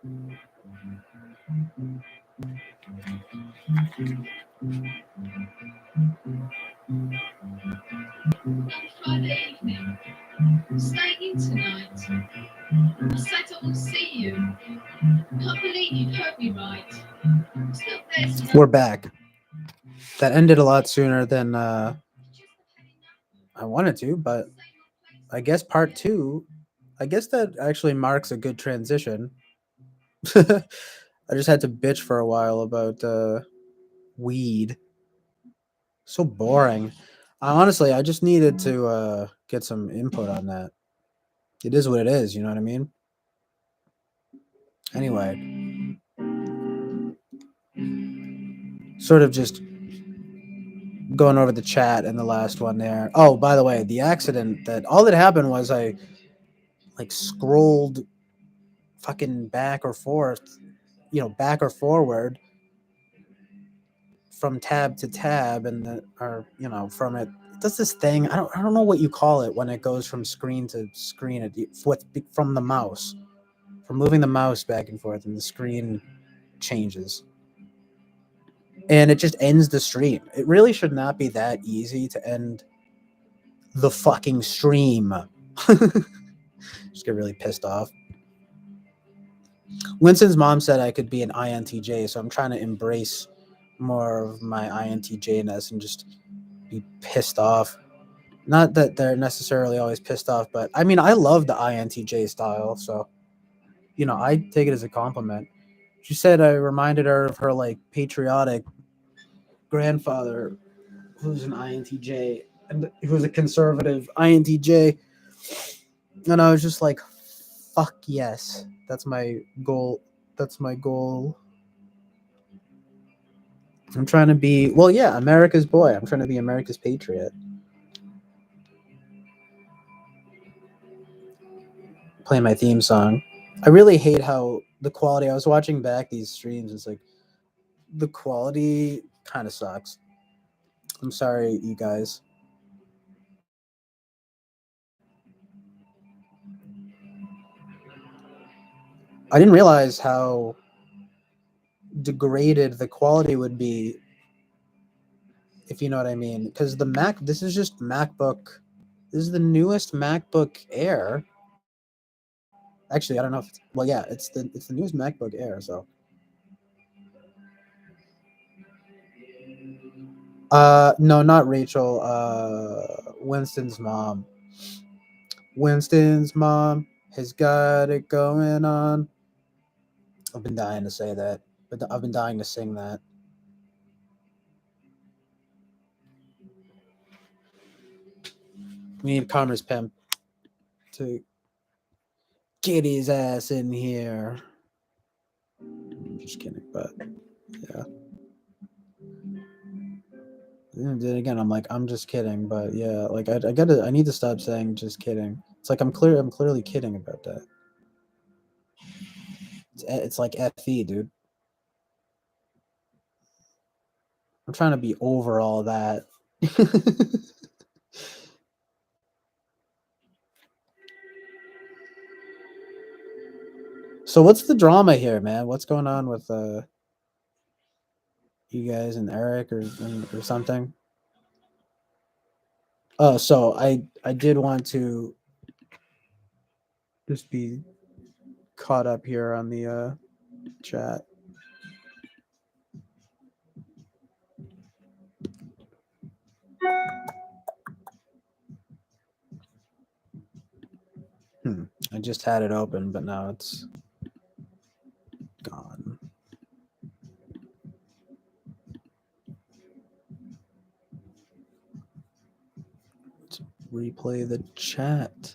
Friday evening, staying tonight. I said I will see you. Can't believe you've heard me right. Still there's We're back. That ended a lot sooner than I wanted to, but I guess part two, I guess that actually marks a good transition. I just had to bitch for a while about weed. So boring. Honestly, I just needed to get some input on that. It is what it is, you know what I mean? Anyway, sort of just going over the chat and the last one there. Oh, by the way, the accident that all that happened was I like scrolled fucking back or forth, back or forward from tab to tab, and from it does this thing. I don't know what you call it when it goes from screen to screen. From the mouse, from moving the mouse back and forth, and the screen changes, and it just ends the stream. It really should not be that easy to end the fucking stream. Just get really pissed off. Winston's mom said I could be an INTJ, so I'm trying to embrace more of my INTJ-ness and just be pissed off. Not that they're necessarily always pissed off, but I mean, I love the INTJ style, so, I take it as a compliment. She said I reminded her of her, like, patriotic grandfather who's an INTJ, and who was a conservative INTJ, and I was just like, fuck yes, that's my goal. That's my goal. I'm trying to be, well, yeah, America's boy. I'm trying to be America's patriot. Play my theme song. I really hate how the quality, I was watching back these streams, it's like, the quality kind of sucks. I'm sorry, you guys. I didn't realize how degraded the quality would be, if you know what I mean. Because this is just MacBook. This is the newest MacBook Air. Actually, I don't know if yeah, it's the newest MacBook Air. So, no, not Rachel. Winston's mom. Winston's mom has got it going on. I've been dying to say that, but I've been dying to sing that. We need Commerce Pimp to get his ass in here. I'm just kidding, but yeah. Then again, I'm like, I'm just kidding, but yeah, like I need to stop saying just kidding. It's like I'm clearly kidding about that. It's like FE, dude. I'm trying to be over all that. So what's the drama here, man? What's going on with you guys and Eric or something? Oh, so I did want to just be caught up here on the chat. I just had it open, but now it's gone. Let's replay the chat.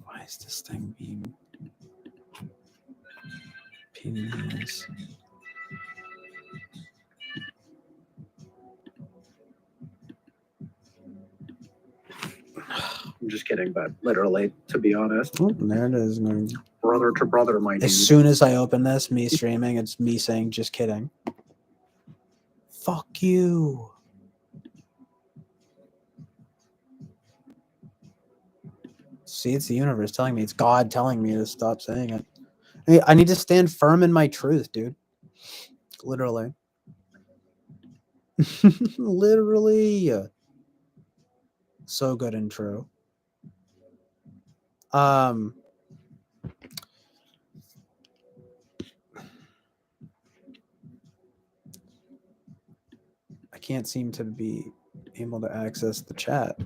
Why is this thing being penis? I'm just kidding, but literally, to be honest. Oh, there it is. Brother to brother, my dude. As soon as I open this, me streaming, it's me saying, just kidding. Fuck you. See, it's the universe telling me. It's God telling me to stop saying it. Hey, I need to stand firm in my truth, dude. Literally. Literally. So good and true. I can't seem to be able to access the chat.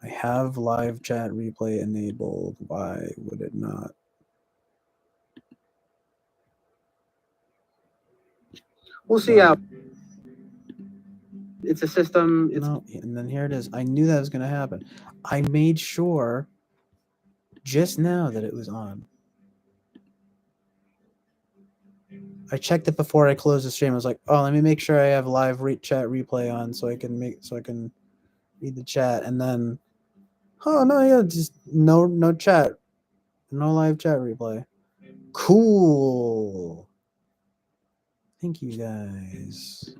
I have live chat replay enabled. Why would it not? We'll see how. It's a system. It's No, and then here it is. I knew that was going to happen. I made sure just now that it was on. I checked it before I closed the stream. I was like, "Oh, let me make sure I have live chat replay on so I can read the chat." And then, oh no, yeah, just no chat, no live chat replay. Cool. Thank you guys.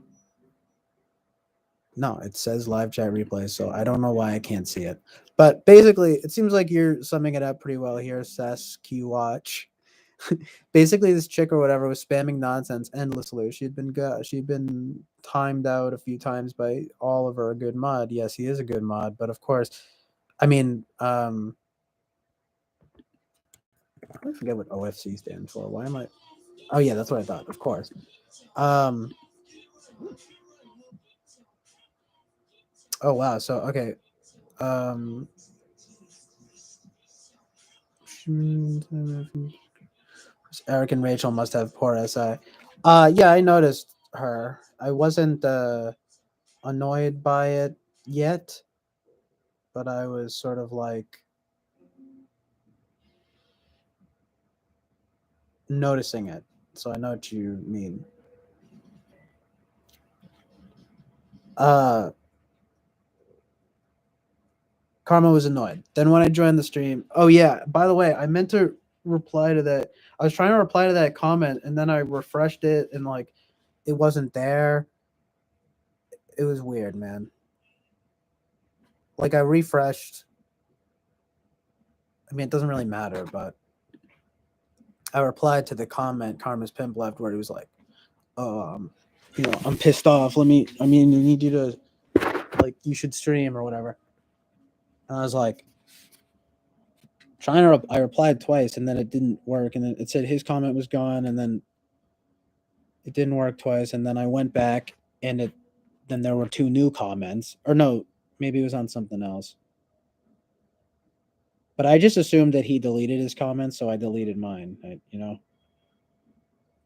No, it says live chat replay, so I don't know why I can't see it. But basically, it seems like you're summing it up pretty well here, Sas Q Watch. Basically, this chick or whatever was spamming nonsense endlessly. She'd been timed out a few times by Oliver, a good mod. Yes, he is a good mod, but of course, I mean, I forget what OFC stands for. Why am I? Oh yeah, that's what I thought. Of course. Oh wow. So okay. Eric and Rachel must have poor SI. Yeah, I noticed her. I wasn't annoyed by it yet, but I was sort of like noticing it. So I know what you mean. Karma was annoyed. Then when I joined the stream, oh yeah, by the way, I meant to reply to that. I was trying to reply to that comment and then I refreshed it and like it wasn't there. It was weird, man. Like I refreshed. I mean, it doesn't really matter, but I replied to the comment Karma's Pimp left where he was like, I'm pissed off. I need you to, like, you should stream or whatever. And I was like, I replied twice and then it didn't work. And then it said his comment was gone and then it didn't work twice. And then I went back and then there were 2 new comments. Or no, maybe it was on something else. But I just assumed that he deleted his comments, so I deleted mine. The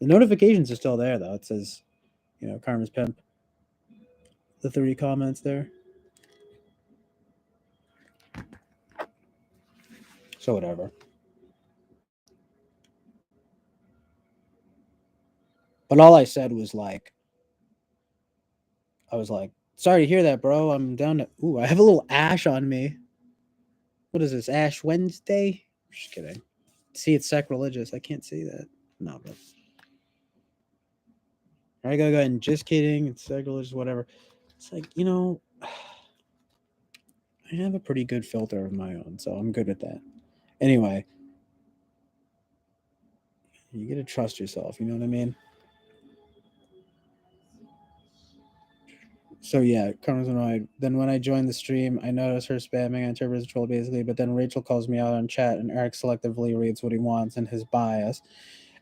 notifications are still there, though. It says, Karma's Pimp. The 3 comments there. So whatever. But all I said was like, I was like, sorry to hear that, bro. I'm down to, I have a little ash on me. What is this, Ash Wednesday? Just kidding. See, it's sacrilegious. I can't see that. No, but. I gotta go ahead and just kidding. It's sacrilegious, whatever. It's like, I have a pretty good filter of my own, so I'm good with that. Anyway, you gotta trust yourself, you know what I mean? So yeah, Karma's annoyed. Then when I joined the stream, I noticed her spamming. I interpreted as troll basically, but then Rachel calls me out on chat and Eric selectively reads what he wants and his bias.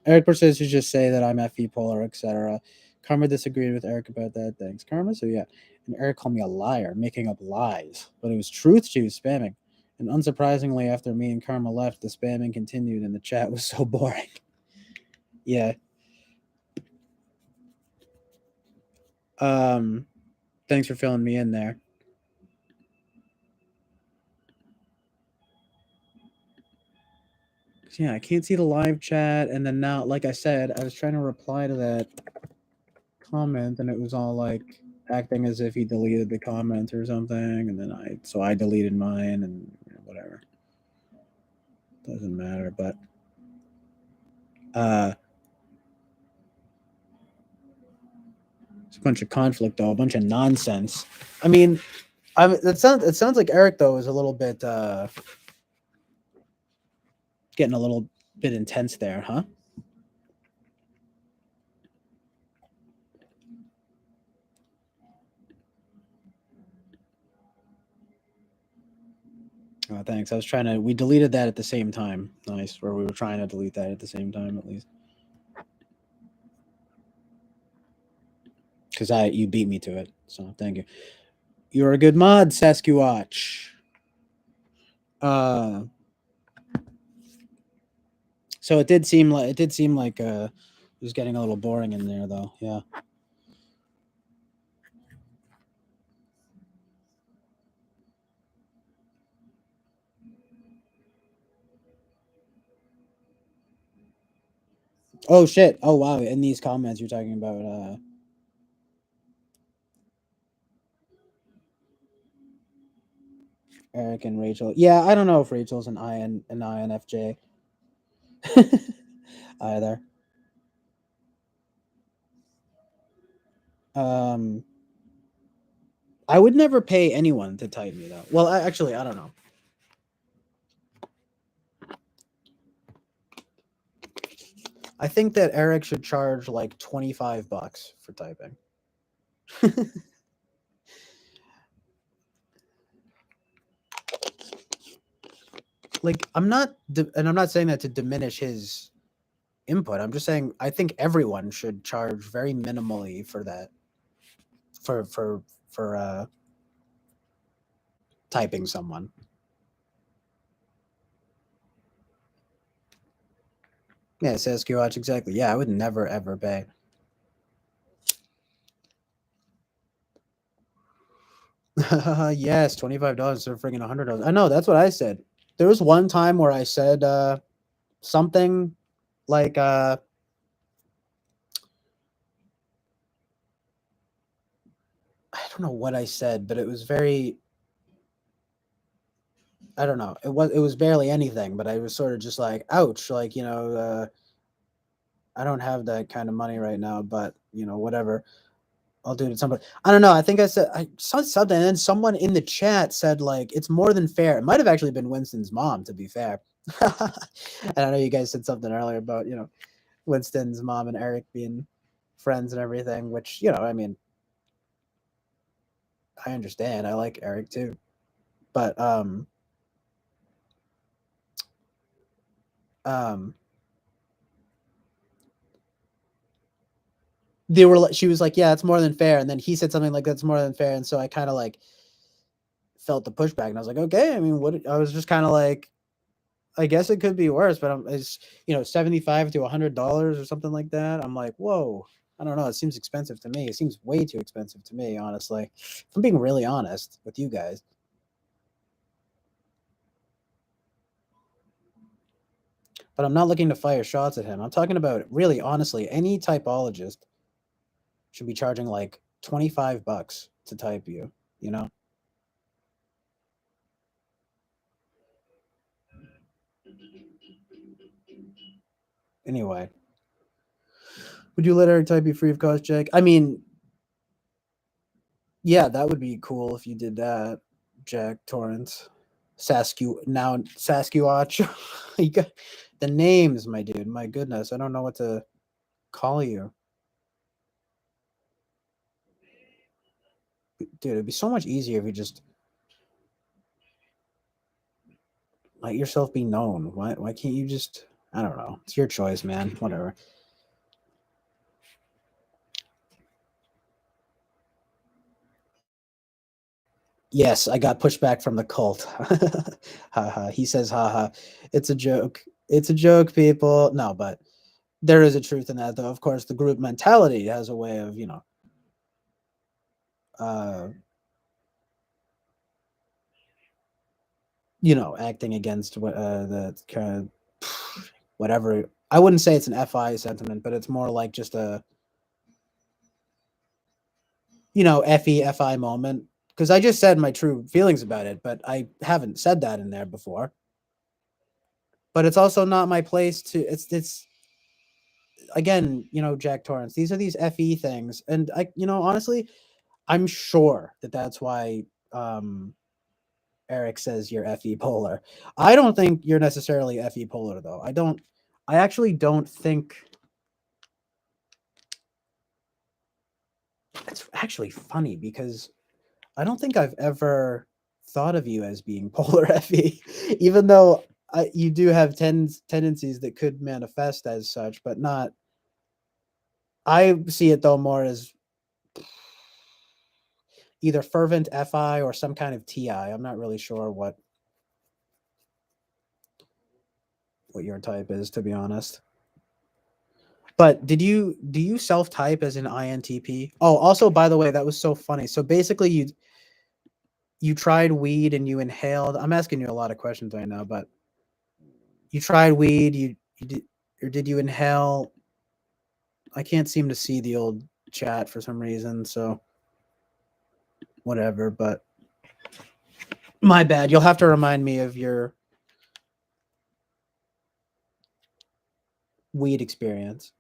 Eric proceeds to just say that I'm FE polar, etc. Karma disagreed with Eric about that. Thanks, Karma. So yeah, and Eric called me a liar, making up lies, but it was truth she was spamming. And unsurprisingly, after me and Karma left, the spamming continued, and the chat was so boring. Yeah. Thanks for filling me in there. Yeah, I can't see the live chat, and then now, like I said, I was trying to reply to that comment, and it was all like acting as if he deleted the comment or something, and then I deleted mine, and whatever. Doesn't matter, but It's a bunch of conflict, though, a bunch of nonsense. I mean, it sounds like Eric though is a little bit getting a little bit intense there, huh? Oh, thanks. We deleted that at the same time. Nice. Or we were trying to delete that at the same time, at least. Because you beat me to it. So thank you. You're a good mod, Sasquatch. So it did seem like it was getting a little boring in there, though. Yeah. Oh shit! Oh wow! In these comments, you're talking about Eric and Rachel. Yeah, I don't know if Rachel's an INFJ either. I would never pay anyone to type me though. Well, actually, I don't know. I think that Eric should charge like $25 for typing. Like, I'm not saying that to diminish his input. I'm just saying I think everyone should charge very minimally for that. For typing someone. Yeah, Sasquatch, exactly. Yeah, I would never ever pay. Yes, $25 or friggin' $100. I know, that's what I said. There was one time where I said something like I don't know what I said, but it was very, I don't know. It was barely anything, but I was sort of just like, ouch, like, I don't have that kind of money right now, but whatever. I'll do it at some point. I don't know. I think I saw something, and then someone in the chat said like it's more than fair. It might have actually been Winston's mom, to be fair. And I know you guys said something earlier about Winston's mom and Eric being friends and everything, which I mean, I understand. I like Eric too, but she was like, yeah, it's more than fair, and then he said something like that's more than fair, and so I kind of like felt the pushback, and I was like, okay, I mean, what? I was just kind of like, I guess it could be worse, but it's $75 to $100 or something like that. I'm like, whoa, I don't know. It seems expensive to me. It seems way too expensive to me, honestly. If I'm being really honest with you guys. But I'm not looking to fire shots at him. I'm talking about, really, honestly, any typologist should be charging like $25 to type you, Anyway. Would you let Eric type you free of cost, Jack? I mean, yeah, that would be cool if you did that, Jack Torrance. Sasquatch. You got the names, my dude. My goodness, I don't know what to call you. Dude, it'd be so much easier if you just let yourself be known. Why can't you just, I don't know. It's your choice, man. Whatever. Yes, I got pushed back from the cult. Haha. He says, haha. It's a joke. It's a joke, people. No, but there is a truth in that, though. Of course, the group mentality has a way of, acting against what the kind of whatever. I wouldn't say it's an FI sentiment, but it's more like just a FI moment. Because I just said my true feelings about it, but I haven't said that in there before. But it's also not my place to. It's again, Jack Torrance, these are these FE things. And honestly, I'm sure that that's why Eric says you're FE polar. I don't think you're necessarily FE polar though. I actually don't think it's actually funny because I don't think I've ever thought of you as being polar FE, even though you do have tendencies that could manifest as such, but not. I see it though more as either fervent FI or some kind of TI. I'm not really sure what your type is, to be honest. But do you self type as an INTP? Oh, also by the way, that was so funny. So basically, you tried weed and you inhaled. I'm asking you a lot of questions right now, but you tried weed. You did, or did you inhale? I can't seem to see the old chat for some reason. So whatever. But my bad. You'll have to remind me of your weed experience.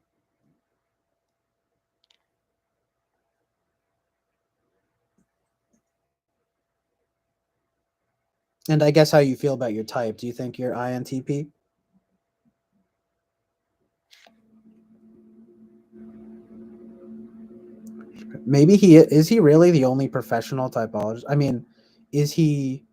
And I guess how you feel about your type. Do you think you're INTP? Maybe he really the only professional typologist? I mean, is he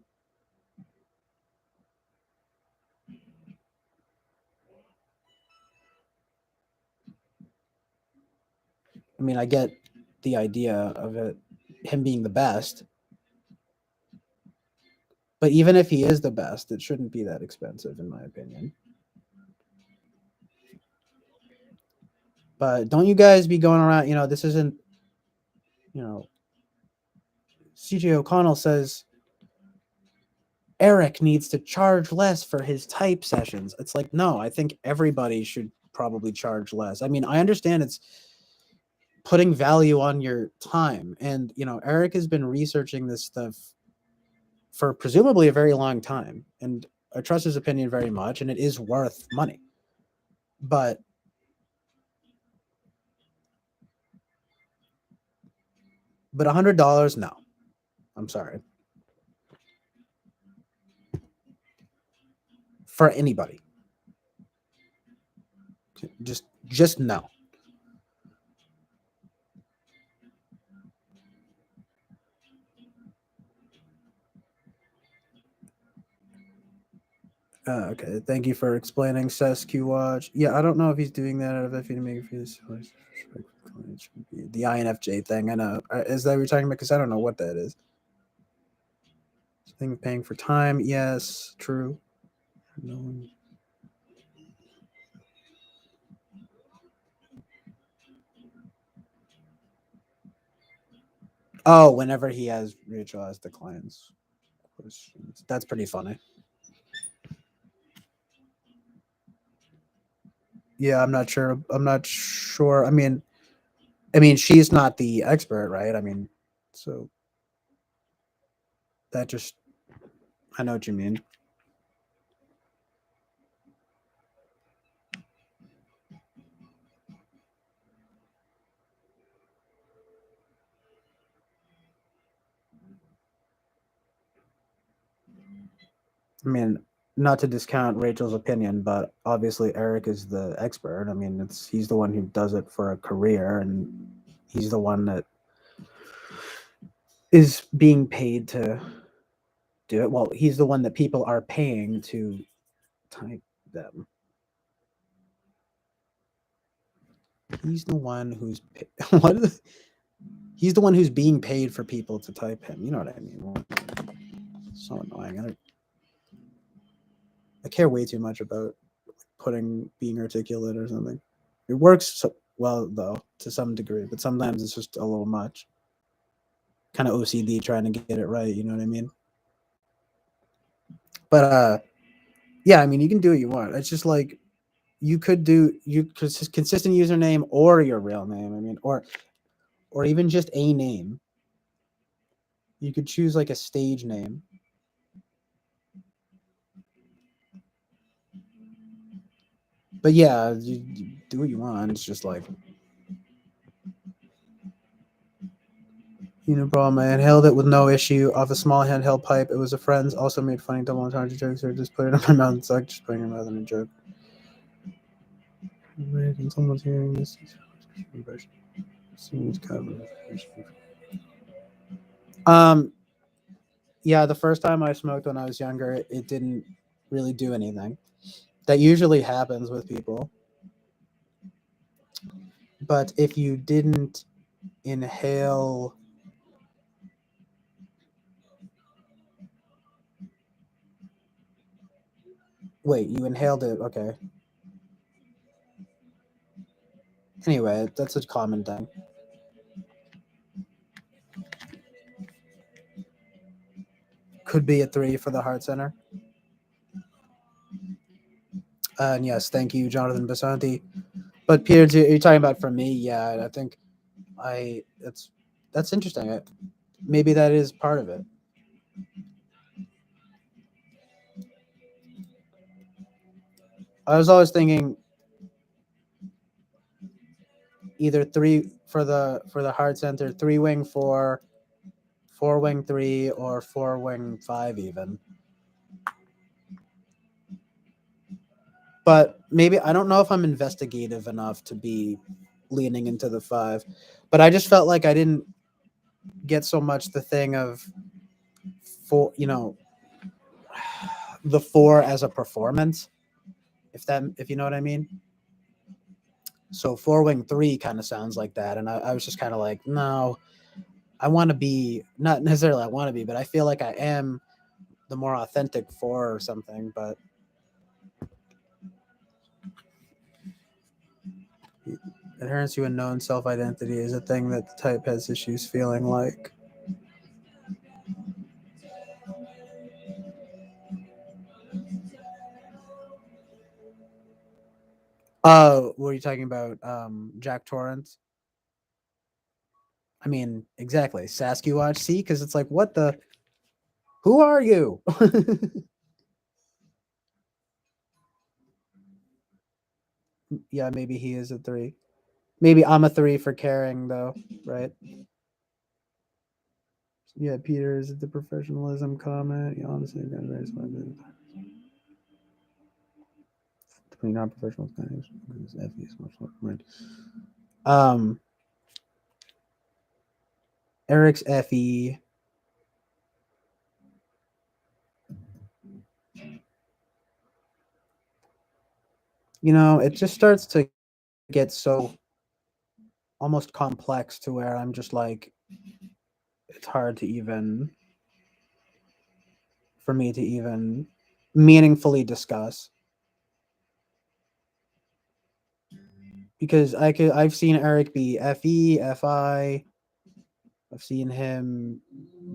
I mean, I get the idea of him being the best, but even if he is the best, it shouldn't be that expensive in my opinion. But don't you guys be going around, this isn't, you know, CJ O'Connell says Eric needs to charge less for his type sessions. It's like, no, I think everybody should probably charge less. I mean, I understand it's putting value on your time. And, Eric has been researching this stuff for presumably a very long time. And I trust his opinion very much, and it is worth money. But $100, no. I'm sorry. For anybody. Just no. Okay, thank you for explaining, Sesq Watch. Yeah, I don't know if he's doing that out of FE to make his the INFJ thing. I know. Is that what you're talking about? Because I don't know what that is. Thing of paying for time. Yes, true. No one. Oh, whenever he has Rachel as the client's questions. That's pretty funny. Yeah, I'm not sure. I mean, she's not the expert, right? I mean, so that just I know what you mean. I mean, not to discount Rachel's opinion, but obviously Eric is the expert. I mean, he's the one who does it for a career, and he's the one that is being paid to do it. Well, he's the one that people are paying to type them. He's the one who's what? He's the one who's being paid for people to type him. You know what I mean? So annoying. I care way too much about being articulate or something. It works well though to some degree, but sometimes it's just a little much. Kind of OCD trying to get it right. You know what I mean? But yeah, I mean, you can do what you want. It's just like you could consistent username or your real name. I mean, or even just a name. You could choose like a stage name. But yeah, you do what you want. It's just like, you know, problem. I inhaled it with no issue off a small handheld pipe. It was a friend's. Also made funny double entendre jokes. Or just put it in my mouth and suck. Just putting it in my mouth in a joke. When someone's hearing this, seems kind of. Yeah, the first time I smoked when I was younger, it didn't really do anything. That usually happens with people. But if you didn't inhale, wait, you inhaled it, okay. Anyway, that's a common thing. Could be a 3 for the heart center. And yes, thank you, Jonathan Basanti. But Peter, you're talking about for me, yeah, I think that's interesting. Maybe that is part of it. I was always thinking either 3 for the heart center, 3-wing 4, 4-wing 3, or 4-wing 5 even. But maybe I don't know if I'm investigative enough to be leaning into the 5. But I just felt like I didn't get so much the thing of the 4 as a performance, if you know what I mean. So 4-wing 3 kind of sounds like that, and I was just kind of like, no, I want to be, not necessarily I want to be, but I feel like I am the more authentic 4 or something. But adherence to a known self-identity is a thing that the type has issues feeling like. What are you talking about? Jack Torrance? I mean, exactly. Sasquatch, see? Because it's like, what the? Who are you? Yeah, maybe he is a 3. Maybe I'm a 3 for caring, though, right? Yeah, Peter, is it the professionalism comment? Yeah, honestly, between non-professional kinds, FE is much more right. Eric's FE. You know, it just starts to get so almost complex to where I'm just like, it's hard to even, for me to even meaningfully discuss. Because I've seen Eric be FE, FI. I've seen him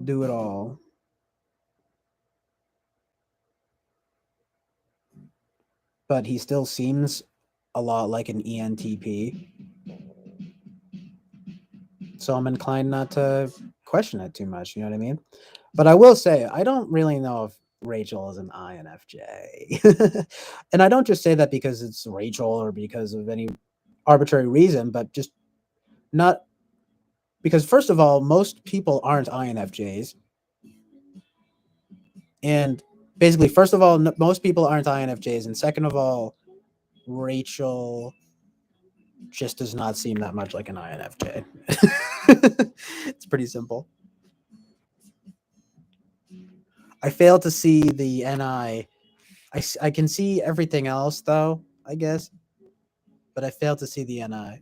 do it all. But he still seems a lot like an ENTP. So I'm inclined not to question it too much, you know what I mean? But I will say, I don't really know if Rachel is an INFJ. And I don't just say that because it's Rachel or because of any arbitrary reason, but just not because, first of all, most people aren't INFJs. And basically, first of all, most people aren't INFJs. And second of all, Rachel just does not seem that much like an INFJ. It's pretty simple. I fail to see the NI. I can see everything else, though, I guess. But I fail to see the NI.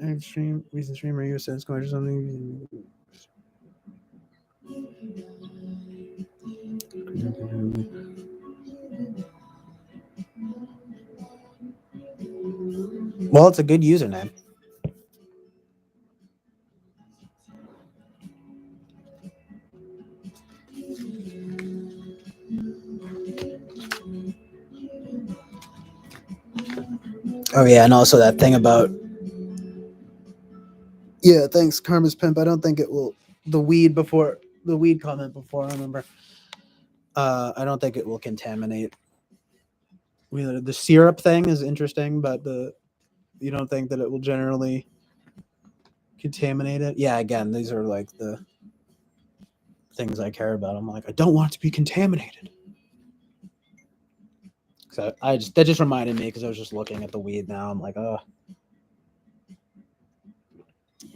Extreme recent streamer, you said or something. Well, it's a good username. Oh yeah, and also that thing about thanks, Karma's Pimp. I don't think it will the weed comment before, I remember. I don't think it will contaminate The syrup thing is interesting, but you don't think that it will generally contaminate it? Yeah, again, these are like the things I care about. I'm like, I don't want it to be contaminated. So that just reminded me because I was just looking at the weed now. I'm like, oh,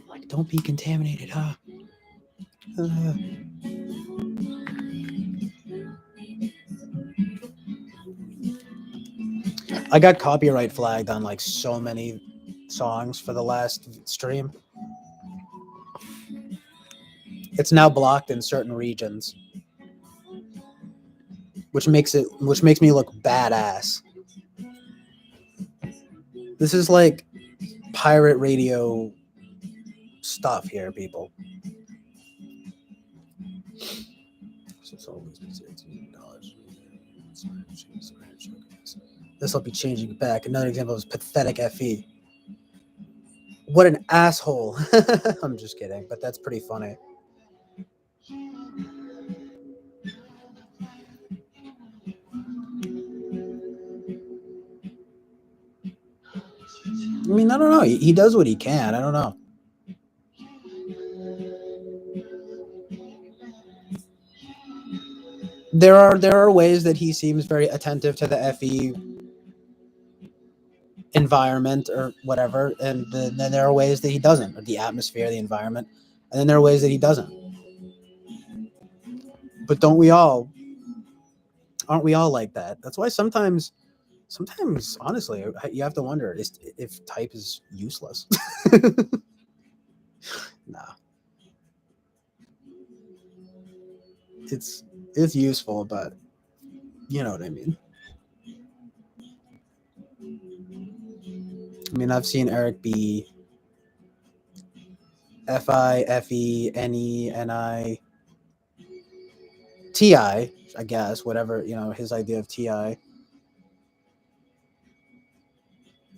like don't be contaminated, huh? I got copyright flagged on like so many songs for the last stream. It's now blocked in certain regions, which makes me look badass. This is like pirate radio stuff here, people. This will be changing back. Another example is pathetic FE. What an asshole. I'm just kidding, but that's pretty funny. I mean, I don't know. He does what he can. I don't know. There are ways that he seems very attentive to the FE environment or whatever, and then there are ways that he doesn't, or the atmosphere, the environment, and then there are ways that he doesn't. But aren't we all like that? That's why sometimes honestly, you have to wonder if type is useless. Nah, it's useful, but you know what I mean. I mean, I've seen Eric be FI, FE, NE, NI, TI, I guess, whatever, his idea of TI.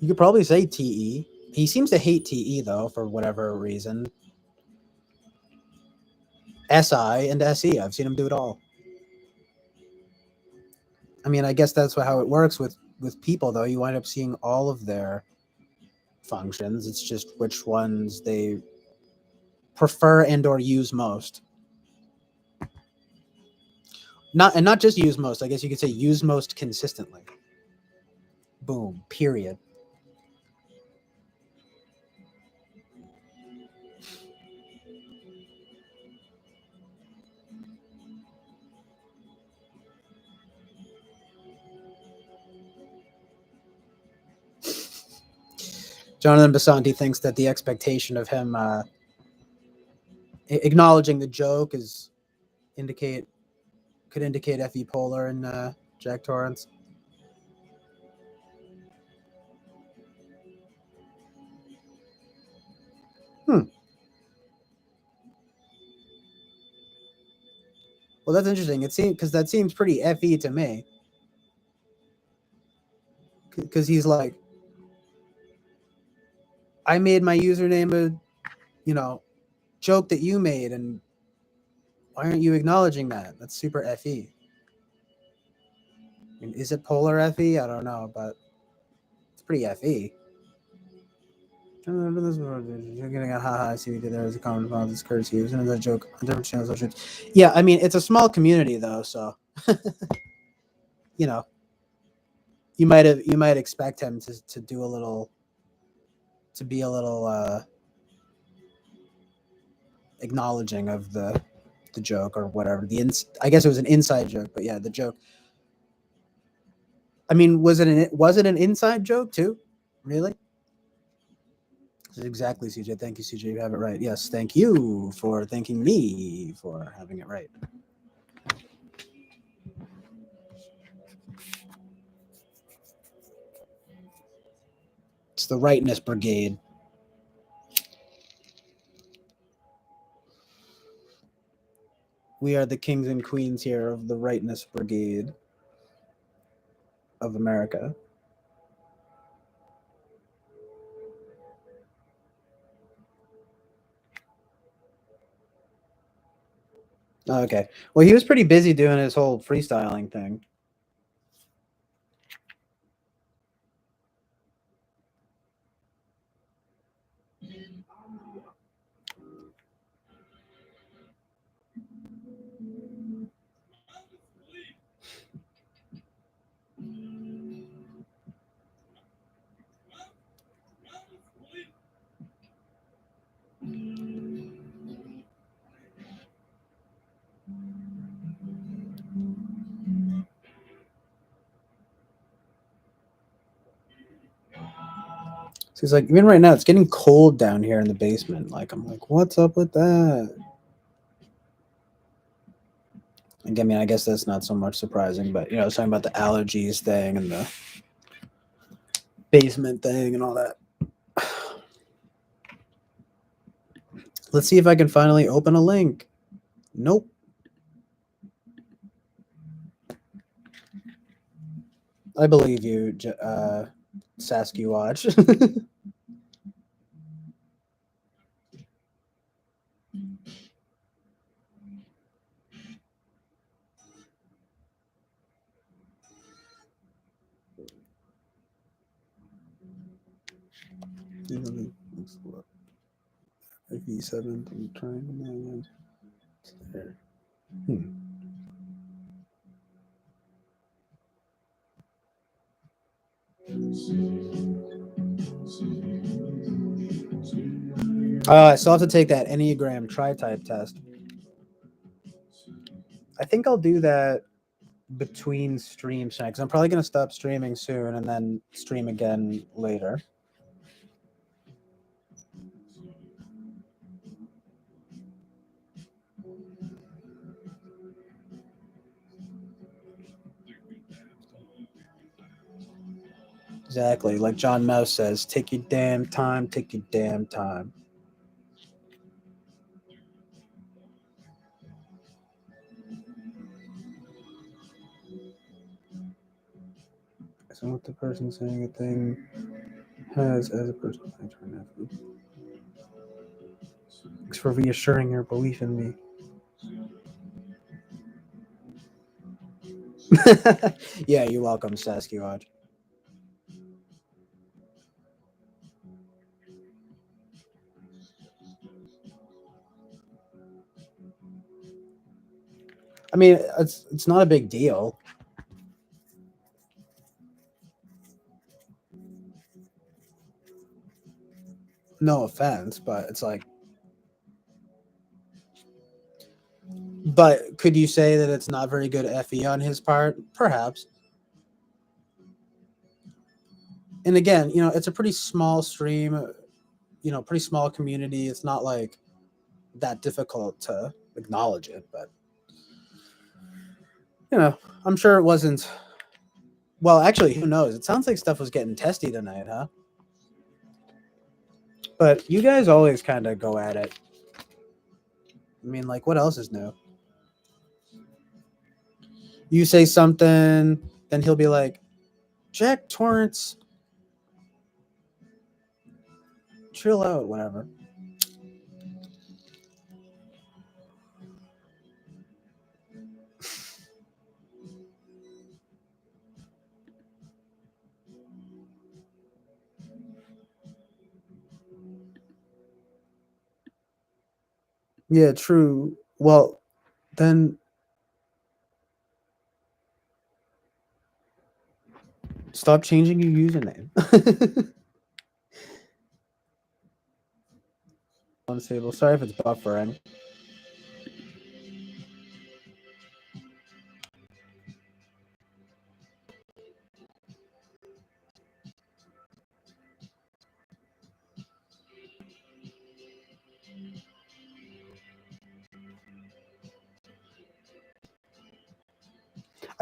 You could probably say TE. He seems to hate TE, though, for whatever reason. SI and SE, I've seen him do it all. I mean, I guess that's how it works with people, though. You wind up seeing all of their functions. It's just which ones they prefer and or use most. Not just use most. I guess you could say use most consistently. Boom. Period. Jonathan Basanti thinks that the expectation of him acknowledging the joke could indicate FE Polar and Jack Torrance. Well, that's interesting. It seems because that seems pretty FE to me. Because he's like, I made my username a joke that you made, and why aren't you acknowledging that? That's super FE. I mean, is it polar FE? I don't know, but it's pretty FE. You're getting a haha. I see what you did there as a comment about this courtesy. It was another joke on different channels. Yeah, I mean, it's a small community though, so you might expect him to do a little, to be a little acknowledging of the joke or whatever. I guess it was an inside joke, but yeah, the joke. I mean, was it an inside joke too? Really? Exactly, CJ. Thank you, CJ. You have it right. Yes, thank you for thanking me for having it right. It's the Rightness Brigade. We are the kings and queens here of the Rightness Brigade of America. Okay. Well, he was pretty busy doing his whole freestyling thing. He's like, even right now, it's getting cold down here in the basement. Like, I'm like, what's up with that? Like, I mean, I guess that's not so much surprising, but I was talking about the allergies thing and the basement thing and all that. Let's see if I can finally open a link. Nope. I believe you, Sasquatch. V7, I'm trying there. I still have to take that Enneagram tri-type test. I think I'll do that between streams tonight because I'm probably going to stop streaming soon and then stream again later. Exactly. Like John Mouse says, take your damn time, take your damn time. So what the person saying a thing has as a person. Thanks for reassuring your belief in me. Yeah, you're welcome, Sasquatch. I mean, it's not a big deal. No offense, but it's like. But could you say that it's not very good FE on his part? Perhaps. And again, it's a pretty small stream, pretty small community. It's not like that difficult to acknowledge it, but I'm sure it wasn't. Well, actually, who knows? It sounds like stuff was getting testy tonight, huh? But you guys always kind of go at it. I mean, like, what else is new? You say something, then he'll be like, Jack Torrance, chill out, whatever. Yeah, true. Well, then stop changing your username. Unstable. Sorry if it's buffering.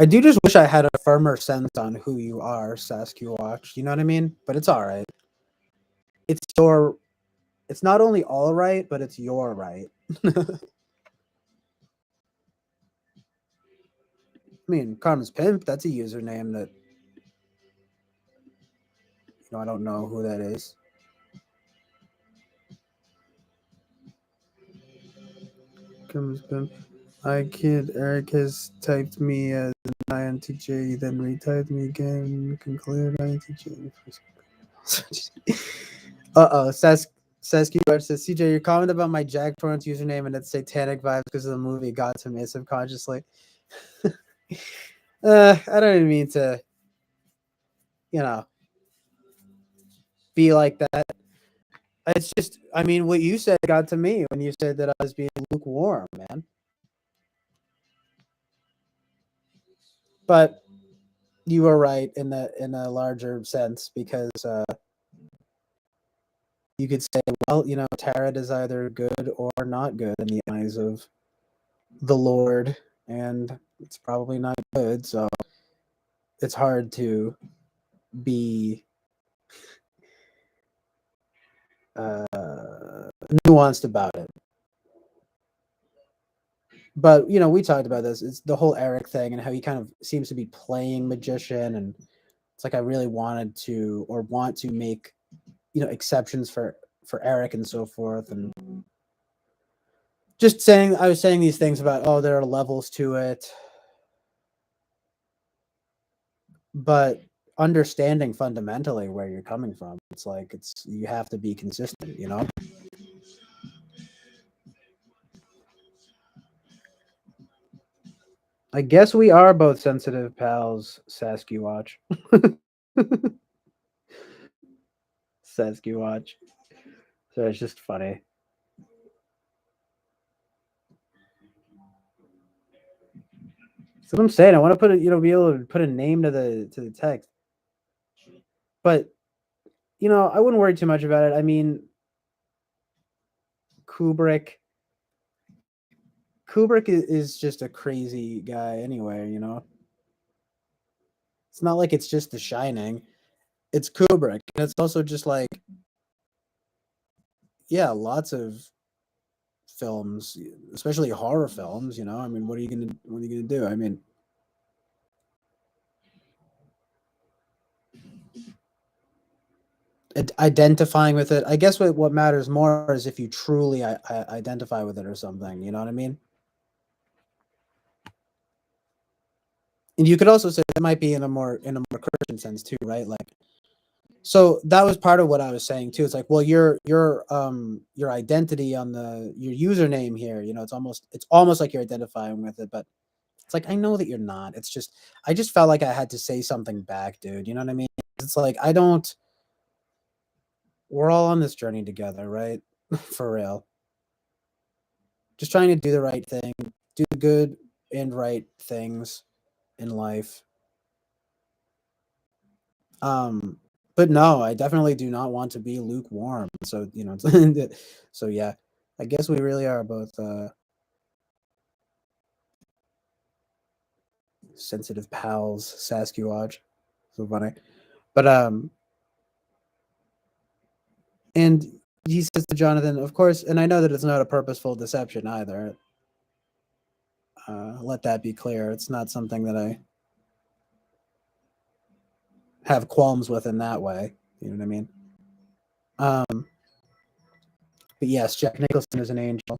I do just wish I had a firmer sense on who you are, Sasquatch. You know what I mean? But it's all right. It's not only all right, but it's your right. I mean, Karma's Pimp, that's a username that, I don't know who that is. Karma's Pimp. I kid, Eric has typed me as an INTJ, then retyped me again, concluded INTJ. Sasquatch says, CJ, your comment about my Jack Torrance username and its satanic vibes because of the movie got to me subconsciously. I don't even mean to, be like that. It's just, I mean, what you said got to me when you said that I was being lukewarm, man. But you were right in a larger sense because you could say, well, tarot is either good or not good in the eyes of the Lord, and it's probably not good. So it's hard to be nuanced about it. But we talked about this. It's the whole Eric thing and how he kind of seems to be playing magician, and it's like I really wanted to or want to make exceptions for Eric and so forth, and just saying I was saying these things about there are levels to it, but understanding fundamentally where you're coming from, it's like you have to be consistent, I guess we are both sensitive pals, Sasquatch. Sasquatch. So it's just funny. So what I'm saying, I want to put it, be able to put a name to the text. But I wouldn't worry too much about it. I mean, Kubrick is just a crazy guy anyway, It's not like it's just The Shining. It's Kubrick. And it's also just like, yeah, lots of films, especially horror films, I mean, what are you gonna do? I mean, identifying with it, I guess what matters more is if you truly identify with it or something, you know what I mean? And you could also say it might be in a more Christian sense too, right? Like, so that was part of what I was saying too. It's like, well, your identity on your username here, it's almost like you're identifying with it, but it's like, I know that you're not. It's just, I just felt like I had to say something back, dude. You know what I mean? It's like, we're all on this journey together, right? For real. Just trying to do the right thing, do good and right things in life. But no, I definitely do not want to be lukewarm. So, so yeah, I guess we really are both sensitive pals, Sasquatch. So funny. But and he says to Jonathan, of course, and I know that it's not a purposeful deception either. Let that be clear. It's not something that I have qualms with in that way. You know what I mean? But yes, Jack Nicholson is an angel.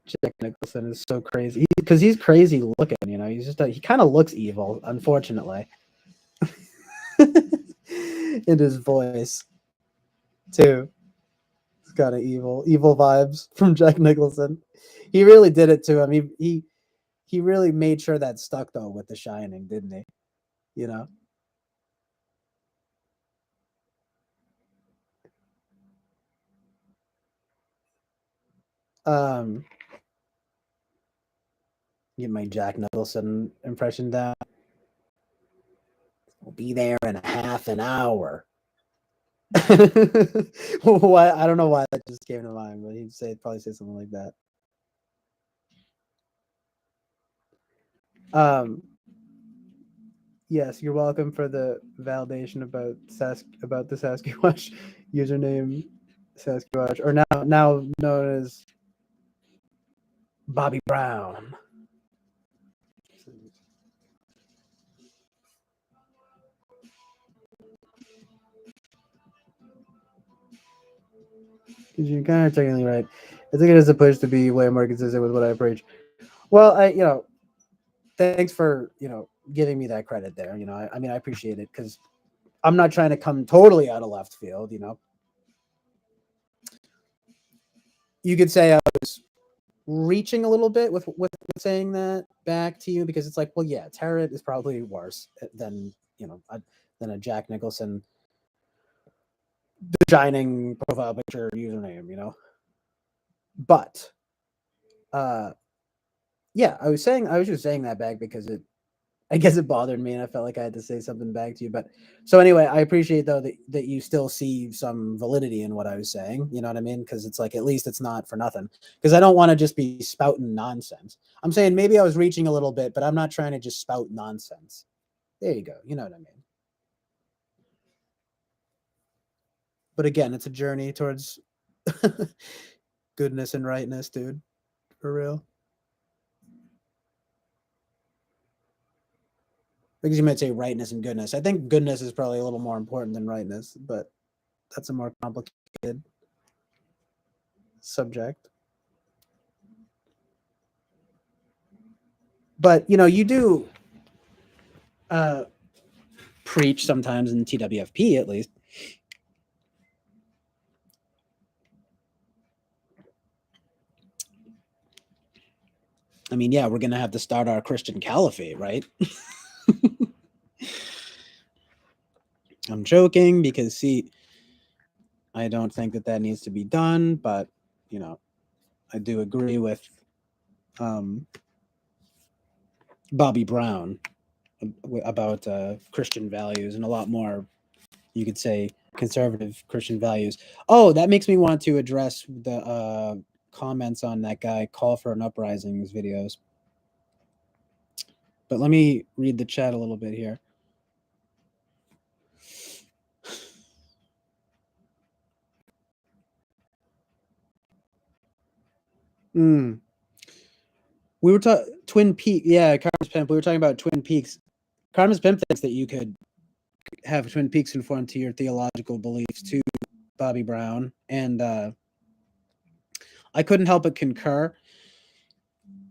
Jack Nicholson is so crazy because he's crazy looking. He's just he kind of looks evil, unfortunately, in his voice too. It's kind of evil vibes from Jack Nicholson. He really did it to him. He really made sure that stuck though with The Shining, didn't he? You know. Um, get my Jack Nicholson impression down. We'll be there in a half an hour. Why? I don't know why that just came to mind, but he'd probably say something like that. Yes, you're welcome for the validation about the Sasquatch username, Sasquatch, or now known as Bobby Brown. Because you're kind of technically right. I think it is a push to be way more consistent with what I preach. Well, thanks for giving me that credit there. I mean, I appreciate it because I'm not trying to come totally out of left field. You could say I was reaching a little bit with saying that back to you because it's like, well, yeah, tarot is probably worse than than a Jack Nicholson shining profile picture username. But yeah, I was just saying that back because I guess it bothered me, and I felt like I had to say something back to you. But so anyway, I appreciate though that you still see some validity in what I was saying. You know what I mean? Because it's like at least it's not for nothing. Because I don't want to just be spouting nonsense. I'm saying maybe I was reaching a little bit, but I'm not trying to just spout nonsense. There you go. You know what I mean? But again, it's a journey towards goodness and rightness, dude. For real. Because you might say rightness and goodness. I think goodness is probably a little more important than rightness, but that's a more complicated subject. But you do uh, preach sometimes in TWFP at least. I mean, yeah, we're gonna have to start our Christian caliphate, right? I'm joking because see, I don't think that needs to be done, but I do agree with um, Bobby Brown about Christian values and a lot more, you could say, conservative Christian values. Oh, that makes me want to address the comments on that guy Call for an Uprising's videos. But let me read the chat a little bit here. We were talking Twin Peaks. Yeah, Karma's Pimp. We were talking about Twin Peaks. Karma's Pimp thinks that you could have Twin Peaks conform to your theological beliefs to Bobby Brown, and I couldn't help but concur,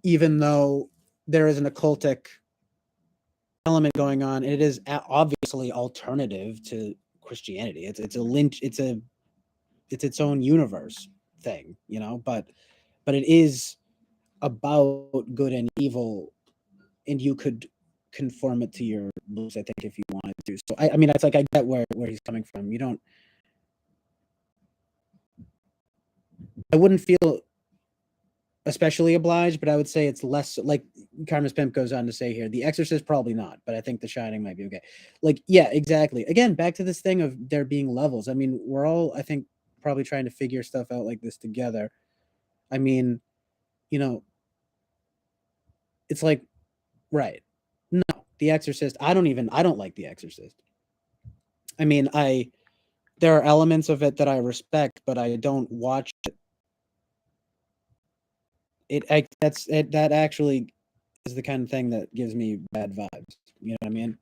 even though there is an occultic element going on. It is obviously alternative to Christianity. It's its own universe thing, but it is about good and evil, and you could conform it to your beliefs, I think, if you wanted to. So I mean, it's like I get where he's coming from. I wouldn't feel especially obliged, but I would say it's less like Karma's Pimp goes on to say here. The Exorcist probably not, but I think The Shining might be okay. Like, yeah, exactly. Again, back to this thing of there being levels. I mean, we're all, I think, probably trying to figure stuff out like this together. I mean, it's like, right. No, The Exorcist, I don't like The Exorcist. I mean, there are elements of it that I respect, but I don't watch it. That actually is the kind of thing that gives me bad vibes. You know what I mean?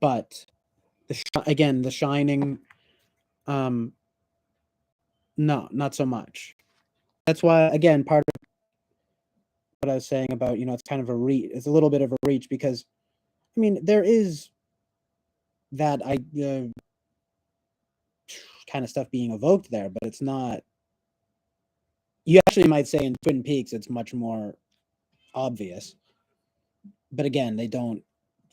But again, The Shining, no, not so much. That's why, again, part of what I was saying about it's kind of it's a little bit of a reach, because I mean there is that kind of stuff being evoked there, but it's not. You actually might say in Twin Peaks it's much more obvious, but again, they don't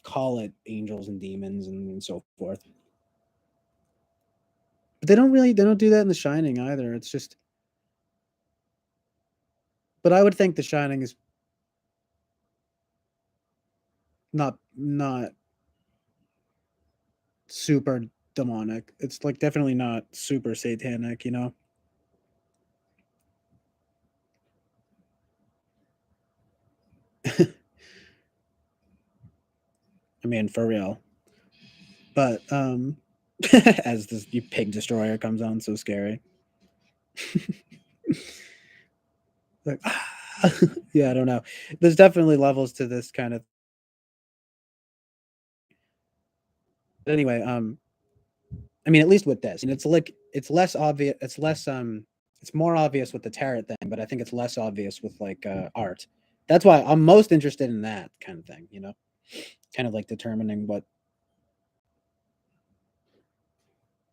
call it angels and demons and so forth. But they don't do that in The Shining either. It's just, but I would think The Shining is not super demonic. It's like definitely not super satanic, I mean, for real. But as this pig destroyer comes on, so scary. Like, yeah, I don't know. There's definitely levels to this kind of. But anyway, I mean, at least with this, and it's like it's less obvious. It's more obvious with the tarot thing, but I think it's less obvious with like art. That's why I'm most interested in that kind of thing. Kind of like determining what,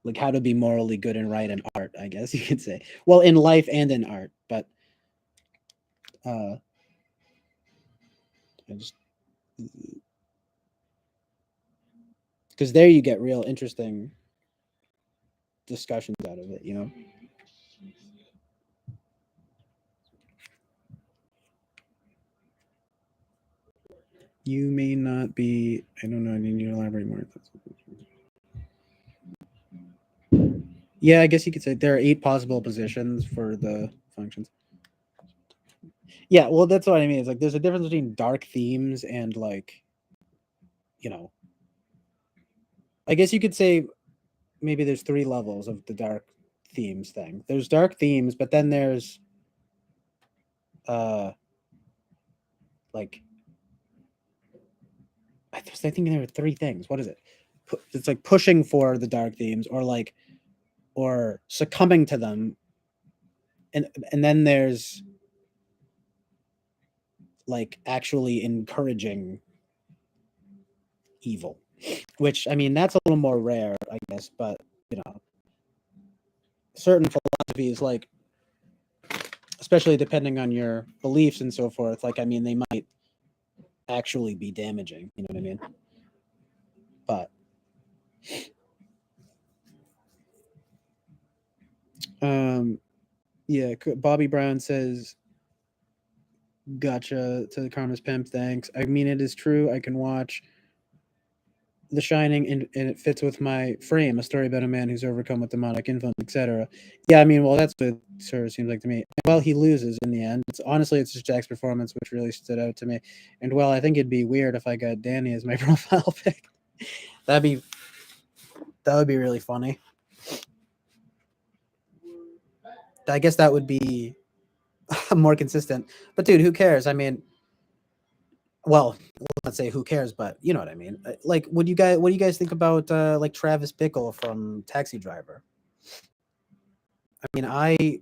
like how to be morally good and right in art, I guess you could say. Well, in life and in art, but I just, because there you get real interesting discussions out of it, You may not be. I don't know. I need you to elaborate more. Yeah, I guess you could say there are 8 possible positions for the functions. Yeah, well, that's what I mean. It's like there's a difference between dark themes and like, you know, I guess you could say maybe there's 3 levels of the dark themes thing. There's dark themes, but then there's like I think there were 3 things. What is it? It's like pushing for the dark themes or like or succumbing to them. And then there's like actually encouraging evil, which I mean that's a little more rare, I guess, but you know, certain philosophies like especially depending on your beliefs and so forth, like I mean they might actually be damaging, you know what I mean? But yeah, Bobby Brown says gotcha to the Karma's Pimp, thanks. I mean it is true, I can watch The Shining and it fits with my frame, a story about a man who's overcome with demonic influence, etc. Yeah, I mean, well, that's what sort of seems like to me. Well, he loses in the end. Honestly, it's just Jack's performance which really stood out to me. And well, I think it'd be weird if I got Danny as my profile pic. That would be really funny. I guess that would be more consistent. But dude, who cares? I mean, well, let's say who cares, but you know what I mean. Like, what do you guys think about like Travis Bickle from Taxi Driver? I mean, I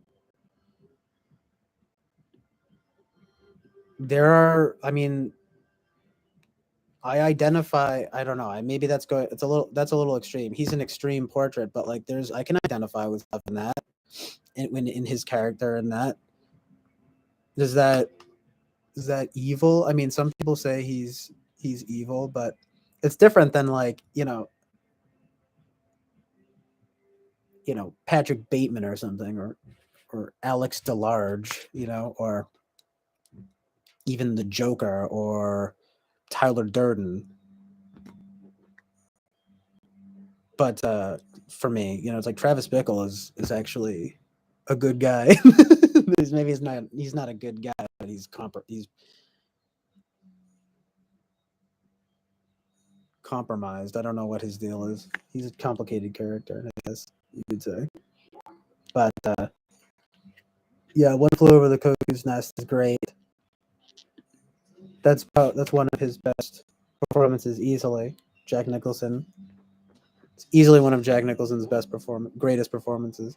identify. I don't know. Maybe that's going. That's a little extreme. He's an extreme portrait, but like, I can identify with stuff in that, in his character and that. Is that evil? I mean, some people say he's evil, but it's different than like Patrick Bateman or something, or Alex DeLarge, or even the Joker or Tyler Durden. But for me, it's like Travis Bickle is actually a good guy. Maybe he's not a good guy, but he's compromised. I don't know what his deal is. He's a complicated character, I guess you could say. But yeah, One Flew Over the Cuckoo's Nest is great. That's one of his best performances easily. Jack Nicholson. It's easily one of Jack Nicholson's greatest performances.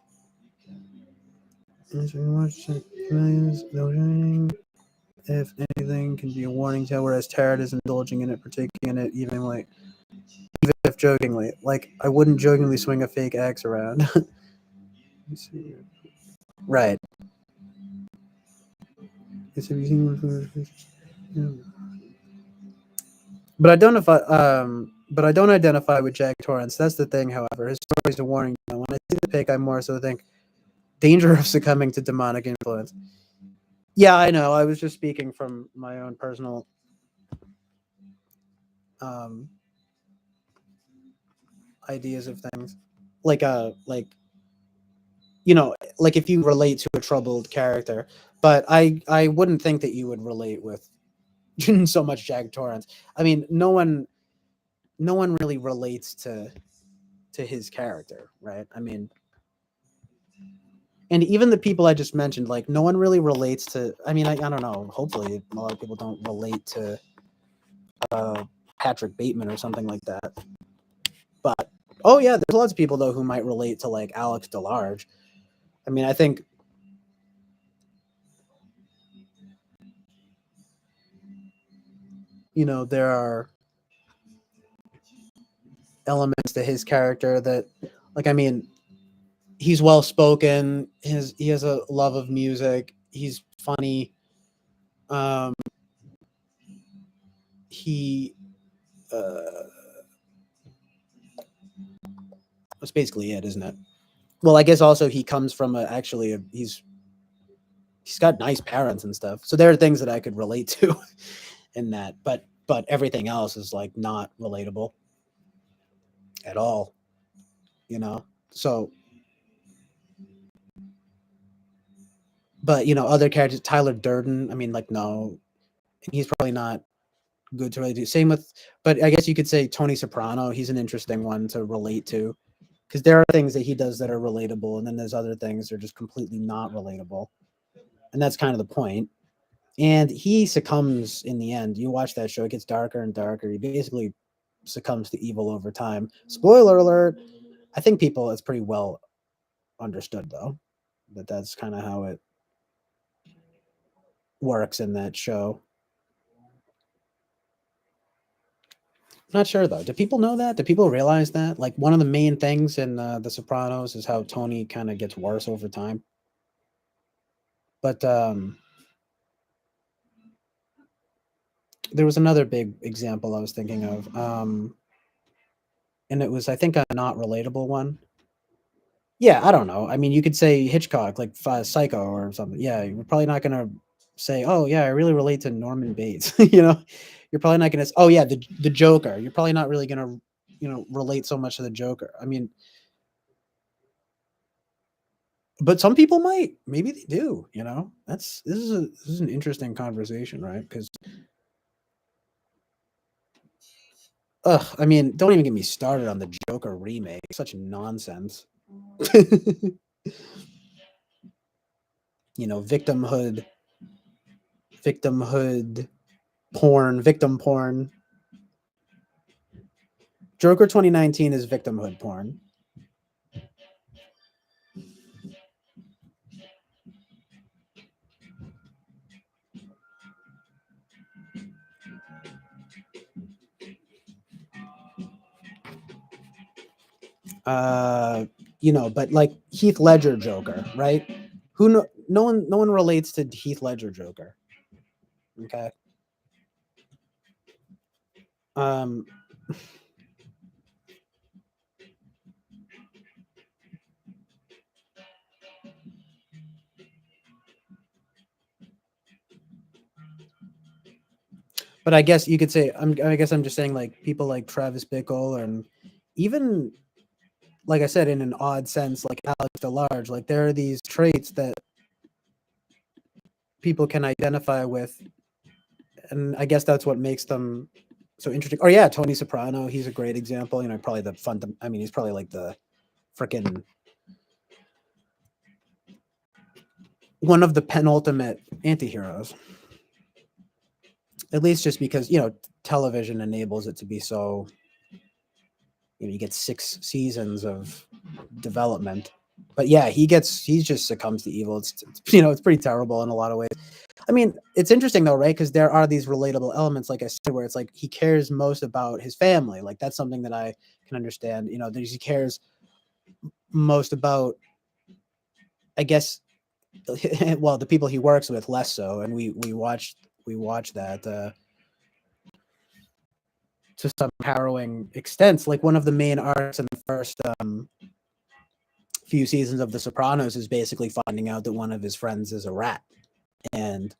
If anything, can be a warning tale, whereas Tarrant is indulging in it, partaking in it, even if jokingly. Like, I wouldn't jokingly swing a fake axe around. Right. But I don't identify with Jack Torrance. That's the thing, however. His story's a warning. When I see the pic, I more so think danger of succumbing to demonic influence. Yeah, I know. I was just speaking from my own personal ideas of things. Like if you relate to a troubled character. But I wouldn't think that you would relate with so much Jack Torrance. I mean, no one really relates to his character, right? I mean, and even the people I just mentioned, like, no one really relates to. I mean, I don't know. Hopefully, a lot of people don't relate to Patrick Bateman or something like that. But oh yeah, there's lots of people though who might relate to like Alex DeLarge. I mean, I think there are elements to his character that, like, I mean, he's well spoken. He has a love of music. He's funny. He that's basically it, isn't it? Well, I guess also he comes from he's got nice parents and stuff. So there are things that I could relate to in that. But but everything else is like not relatable at all, you know. So, but you know, other characters, Tyler Durden. I mean, like, no, he's probably not good to really do. Same with, but I guess you could say Tony Soprano. He's an interesting one to relate to because there are things that he does that are relatable, and then there's other things that are just completely not relatable, and that's kind of the point. And he succumbs in the end. You watch that show; it gets darker and darker. He basically succumbs to evil over time. Spoiler alert! I think people it's pretty well understood though that that's kind of how it works in that show. Not sure though. Do people know that? Do people realize that? Like one of the main things in The Sopranos is how Tony kind of gets worse over time. But there was another big example I was thinking of, and it was I think a not relatable one. Yeah, I don't know. I mean, you could say Hitchcock, like Psycho or something. Yeah, you're probably not gonna say, "Oh, yeah, I really relate to Norman Bates." You know, you're probably not gonna. Oh, yeah, the Joker. You're probably not really gonna, you know, relate so much to the Joker. I mean, but some people might. Maybe they do. You know, this is an interesting conversation, right? Because, I mean, don't even get me started on the Joker remake. Such nonsense. You know, victimhood victim porn. Joker 2019 is victimhood porn. You know, but like Heath Ledger Joker, right? Who no one relates to Heath Ledger Joker. Okay. Um but I guess you could say I guess I'm just saying like people like Travis Bickle and even like I said in an odd sense like Alex DeLarge, like there are these traits that people can identify with, and I guess that's what makes them so interesting. Or yeah, Tony Soprano, he's a great example. You know, probably the fun. I mean, he's probably like the freaking one of the penultimate antiheroes. At least just because you know television enables it to be so. You know, you get 6 seasons of development, but yeah, he just succumbs to evil. It's you know it's pretty terrible in a lot of ways. I mean, it's interesting though, right? Because there are these relatable elements, like I said, where it's like he cares most about his family. Like that's something that I can understand. You know, that he cares most about, I guess, well, the people he works with less so, and we watch that to some harrowing extents. Like one of the main arcs in the first few seasons of The Sopranos is basically finding out that one of his friends is a rat, and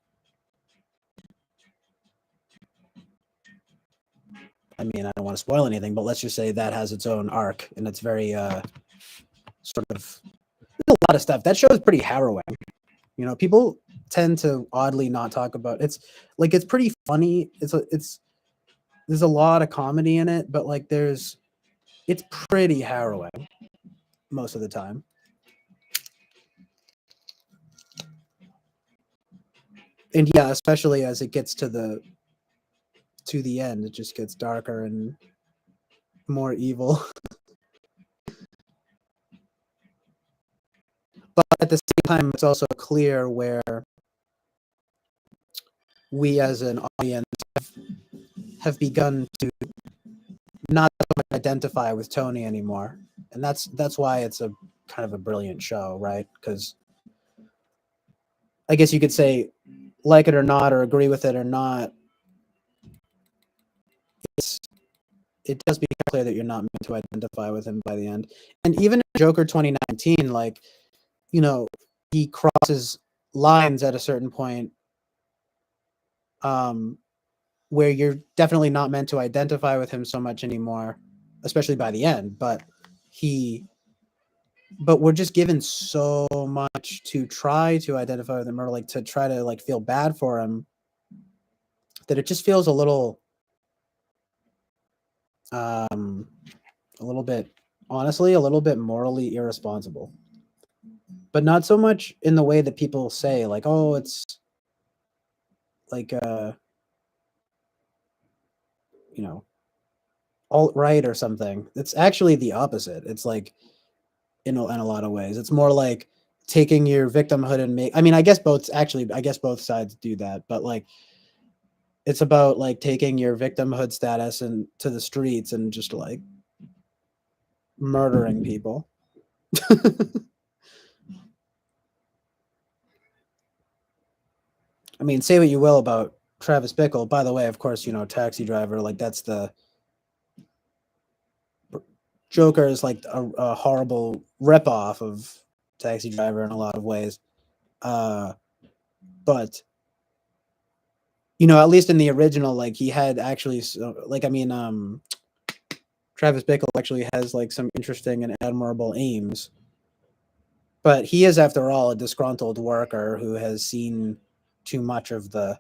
I mean, I don't want to spoil anything, but let's just say that has its own arc, and it's very sort of a lot of stuff. That show is pretty harrowing. You know, people tend to oddly not talk about it's like it's pretty funny. It's there's a lot of comedy in it, but like it's pretty harrowing most of the time. And yeah, especially as it gets to the end, it just gets darker and more evil. But at the same time, it's also clear where we as an audience have begun to not so much identify with Tony anymore. And that's why it's a kind of a brilliant show, right? Because I guess you could say, like it or not, or agree with it or not, it does become clear that you're not meant to identify with him by the end. And even in Joker 2019, like, you know, he crosses lines at a certain point, um, where you're definitely not meant to identify with him so much anymore, especially by the end. But we're just given so much to try to identify with him, or like to try to like feel bad for him, that it just feels a little bit, honestly, a little bit morally irresponsible. But not so much in the way that people say, like, oh, it's like you know, alt-right or something. It's actually the opposite. It's like in a lot of ways. It's more like taking your victimhood and I mean, I guess both sides do that, but like it's about like taking your victimhood status and to the streets and just like murdering people. I mean, say what you will about Travis Bickle. By the way, of course, Taxi Driver, like that's the Joker is like a horrible ripoff of Taxi Driver in a lot of ways. But at least in the original, like he had actually, like, I mean, Travis Bickle actually has like some interesting and admirable aims. But he is, after all, a disgruntled worker who has seen too much of the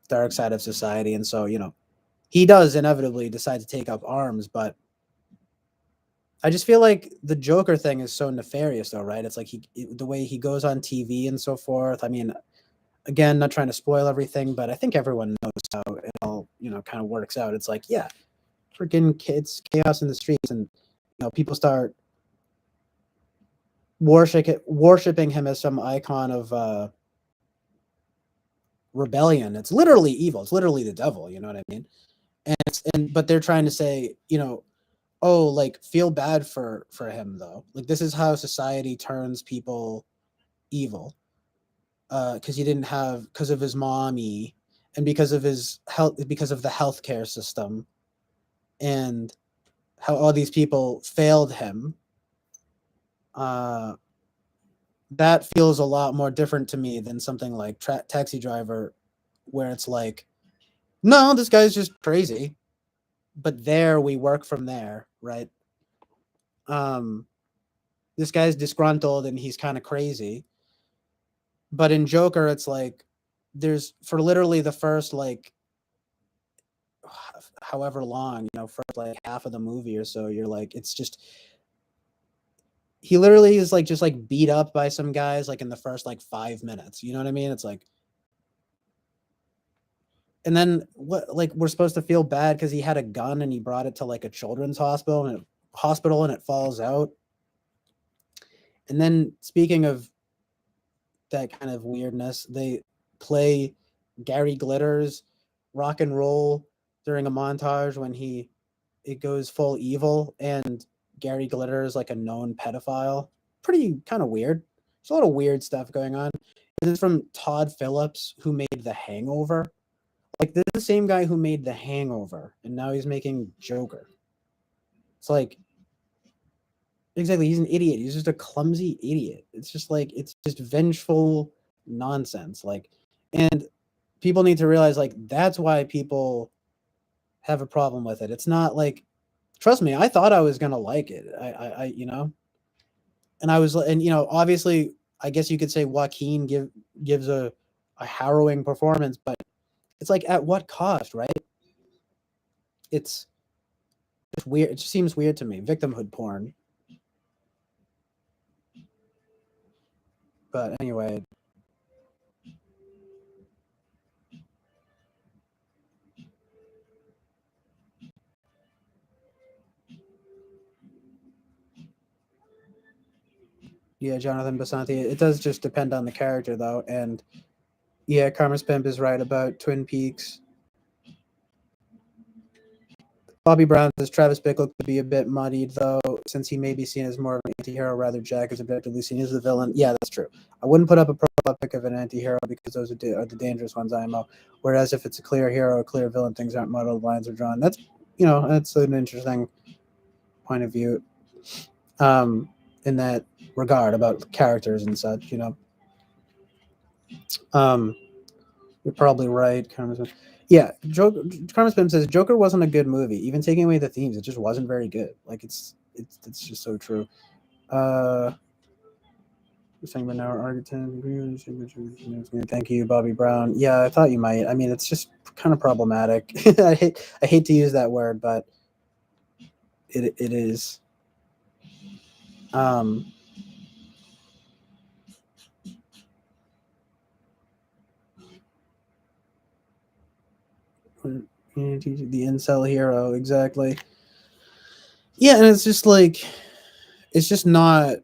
dark side of society. And so, he does inevitably decide to take up arms. But I just feel like the Joker thing is so nefarious, though, right? It's like the way he goes on TV and so forth. I mean, again, not trying to spoil everything, but I think everyone knows how it all, kind of works out. It's like, yeah, freaking kids, chaos in the streets, and people start worshiping him as some icon of rebellion. It's literally evil. It's literally the devil. You know what I mean? But they're trying to say, oh, like feel bad for him though. Like this is how society turns people evil. Because because of his mommy, and because of his health, because of the healthcare system, and how all these people failed him. That feels a lot more different to me than something like Taxi Driver, where it's like, no, this guy's just crazy. But there we work from there, right? This guy's disgruntled and he's kind of crazy. But in Joker, it's like there's, for literally the first like however long, first like half of the movie or so, you're like, it's just, he literally is like just like beat up by some guys like in the first like 5 minutes. You know what I mean? It's like, and then what, like we're supposed to feel bad because he had a gun and he brought it to like a children's hospital and it falls out. And then speaking of that kind of weirdness, they play Gary Glitter's Rock and Roll during a montage when it goes full evil, and Gary Glitter is like a known pedophile. Pretty kind of weird. There's a lot of weird stuff going on. This is from Todd Phillips, who made The Hangover. Like, this is the same guy who made The Hangover, and now he's making Joker. It's like, exactly, he's an idiot. He's just a clumsy idiot. It's just like, it's just vengeful nonsense. Like, and people need to realize, like, that's why people have a problem with it. It's not like, trust me, I thought I was gonna like it. I and I was, and obviously, I guess you could say Joaquin gives a harrowing performance, but it's like, at what cost, right? It's just weird. It just seems weird to me. Victimhood porn. But anyway. Yeah, Jonathan Basanti. It does just depend on the character, though. And yeah, Karma's Pimp is right about Twin Peaks. Bobby Brown says Travis Bickle could be a bit muddied, though, since he may be seen as more of an anti-hero, rather Jack is objectively seen as the villain. Yeah, that's true. I wouldn't put up a profile pic of an anti-hero because those are the dangerous ones, IMO. Whereas if it's a clear hero, a clear villain, things aren't muddled, lines are drawn. That's, that's an interesting point of view in that regard about characters and such, You're probably right. Yeah, Joker. Karma Spam says Joker wasn't a good movie. Even taking away the themes, it just wasn't very good. Like it's just so true. Saying about now Argentine. Thank you, Bobby Brown. Yeah, I thought you might. I mean, it's just kind of problematic. I hate to use that word, but it is. Um, the incel hero, exactly. Yeah, and it's just like it's just not.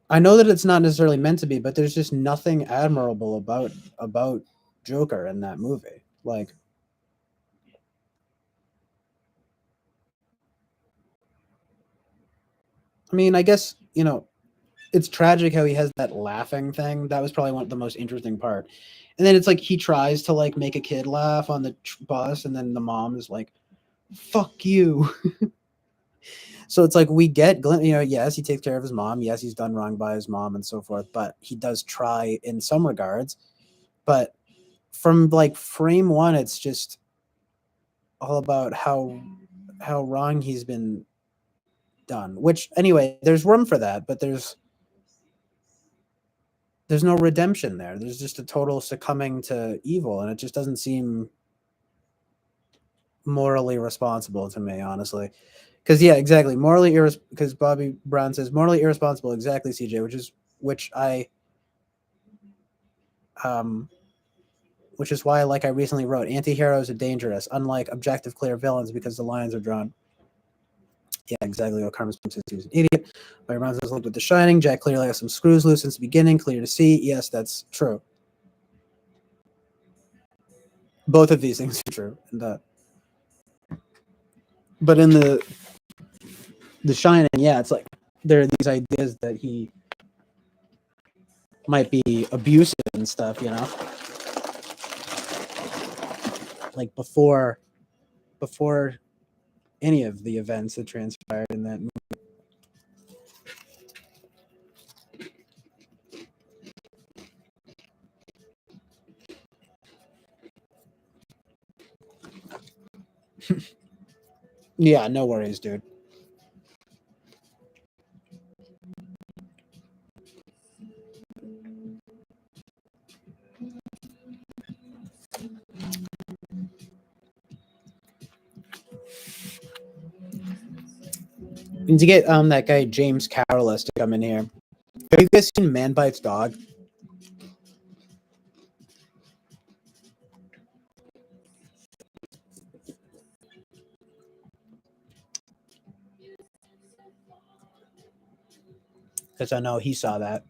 I know that it's not necessarily meant to be, but there's just nothing admirable about Joker in that movie. Like, I mean, I guess it's tragic how he has that laughing thing. That was probably one of the most interesting part. And then it's like he tries to like make a kid laugh on the bus, and then the mom is like, "Fuck you." So it's like we get, yes, he takes care of his mom. Yes, he's done wrong by his mom and so forth, but he does try in some regards. But from like frame one, it's just all about how wrong he's been done. Which anyway, there's room for that, but there's no redemption there. There's just a total succumbing to evil, and it just doesn't seem morally responsible to me, honestly. Because yeah, exactly, because Bobby Brown says morally irresponsible, exactly, CJ, um, which is why, like I recently wrote, anti-heroes are dangerous, unlike objective, clear villains, because the lines are drawn. Yeah, exactly. What Karma says he was an idiot. Bobby Brown says looked at The Shining. Jack clearly has some screws loose since the beginning. Clear to see. Yes, that's true. Both of these things are true. But in the Shining, yeah, it's like there are these ideas that he might be abusive and stuff, like before any of the events that transpired in that movie. Yeah, no worries, dude. And to get that guy James Carolus to come in here. Have you guys seen Man Bites Dog? Because I know he saw that.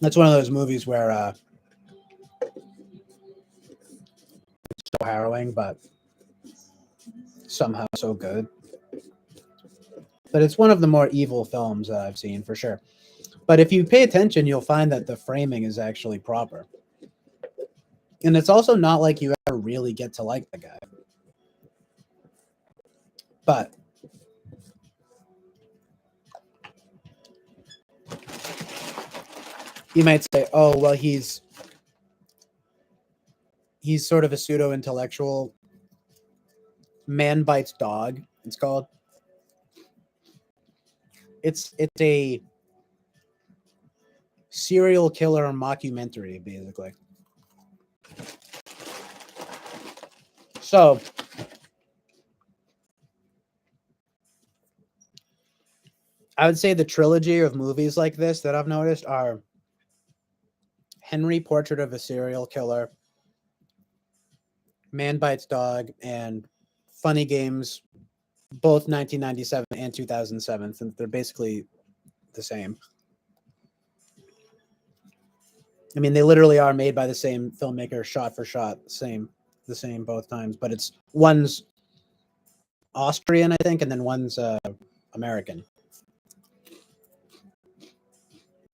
That's one of those movies where it's so harrowing, but somehow so good. But it's one of the more evil films that I've seen for sure. But if you pay attention, you'll find that the framing is actually proper. And it's also not like you ever really get to like the guy. But you might say, oh, well, he's sort of a pseudo intellectual. Man Bites Dog, it's called. It's a serial killer mockumentary, basically. So I would say the trilogy of movies like this that I've noticed are Henry, Portrait of a Serial Killer, Man Bites Dog, and Funny Games, both 1997 and 2007, since they're basically the same. I mean, they literally are made by the same filmmaker, shot for shot, the same both times. But it's one's Austrian, I think, and then one's American.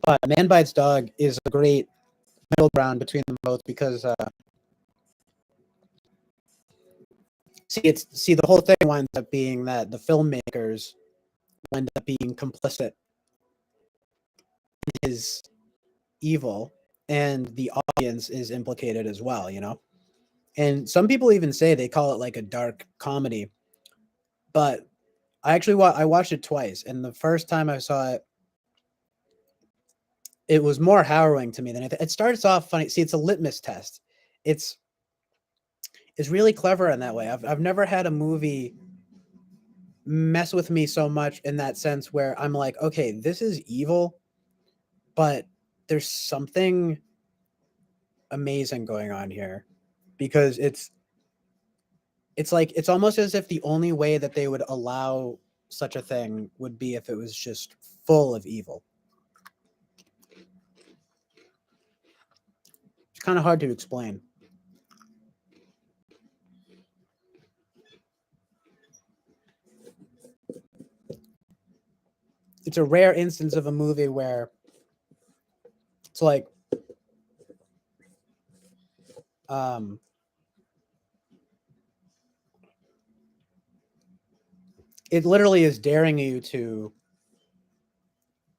But Man Bites Dog is a great middle ground between them both because the whole thing winds up being that the filmmakers wind up being complicit in his evil and the audience is implicated as well, you know? And some people even say they call it like a dark comedy. But I actually I watched it twice, and the first time I saw it, it was more harrowing to me than it starts off funny. See, it's a litmus test. It's it's really clever in that way. I've never had a movie mess with me so much in that sense where I'm like, okay, this is evil, but there's something amazing going on here because it's like it's almost as if the only way that they would allow such a thing would be if it was just full of evil. It's kind of hard to explain. It's a rare instance of a movie where it's like um it literally is daring you to